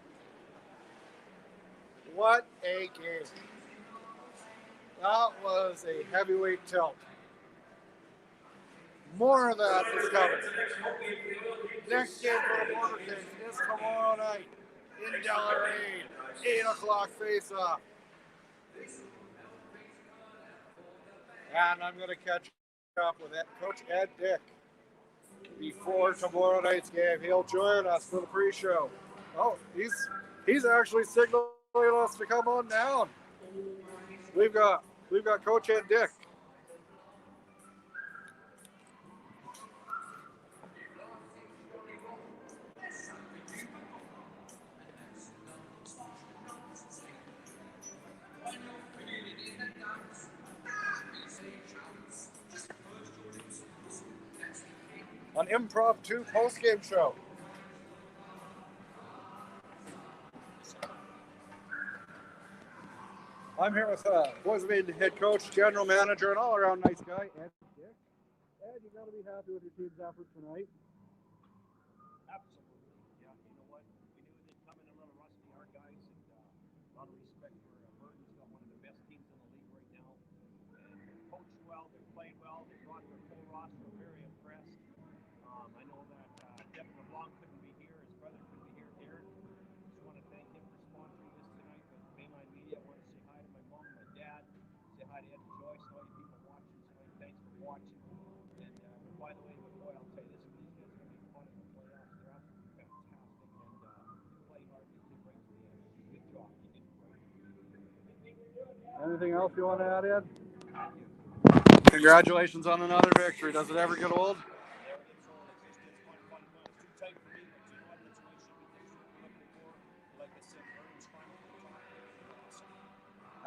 What a game. That was a heavyweight tilt. More of that is coming. Next game for the Border Kings is tomorrow night in Deloraine. 8 o'clock face-off. And I'm going to catch up with Coach Ed Dick before tomorrow night's game. He'll join us for the pre-show. Oh, he's actually signaling us to come on down. We've got Coach Ed Dick. An impromptu post-game show. I'm here with Boys of Maiden head coach, general manager, and all-around nice guy, Ed Dick. Ed, you got to be happy with your team's effort tonight. Absolutely. Yeah, you know what? We knew they'd come in a little rusty, our guys, and a lot of respect for Burton's got one of the best teams in the league right now. And they're coached well, they played well, they brought their full roster. We're very impressed. I know that Devin LeBlanc couldn't be here, his brother couldn't be here, Aaron. Just want to thank him for sponsoring this tonight with Mainline Media. I want to say hi to my mom and my dad, say hi to Ed and Joyce, all you people watching tonight. Thanks for watching. And by the way, boy, I'll tell you this, these guys are going to be fun in the playoffs. They're absolutely fantastic, and you play hard, you did right to the end. Good job, you did great. Anything else you want to add, Ed? Congratulations on another victory. Does it ever get old?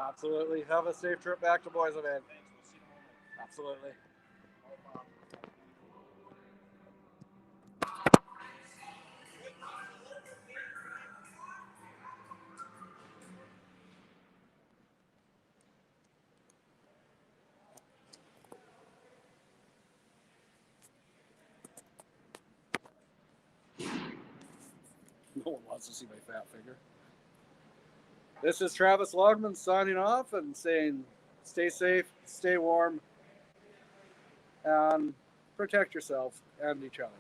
Absolutely. Have a safe trip back to Boys of Maiden. Absolutely. No one wants to see my fat figure. This is Travis Logman signing off and saying stay safe, stay warm, and protect yourself and each other.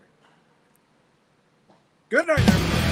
Good night, everybody.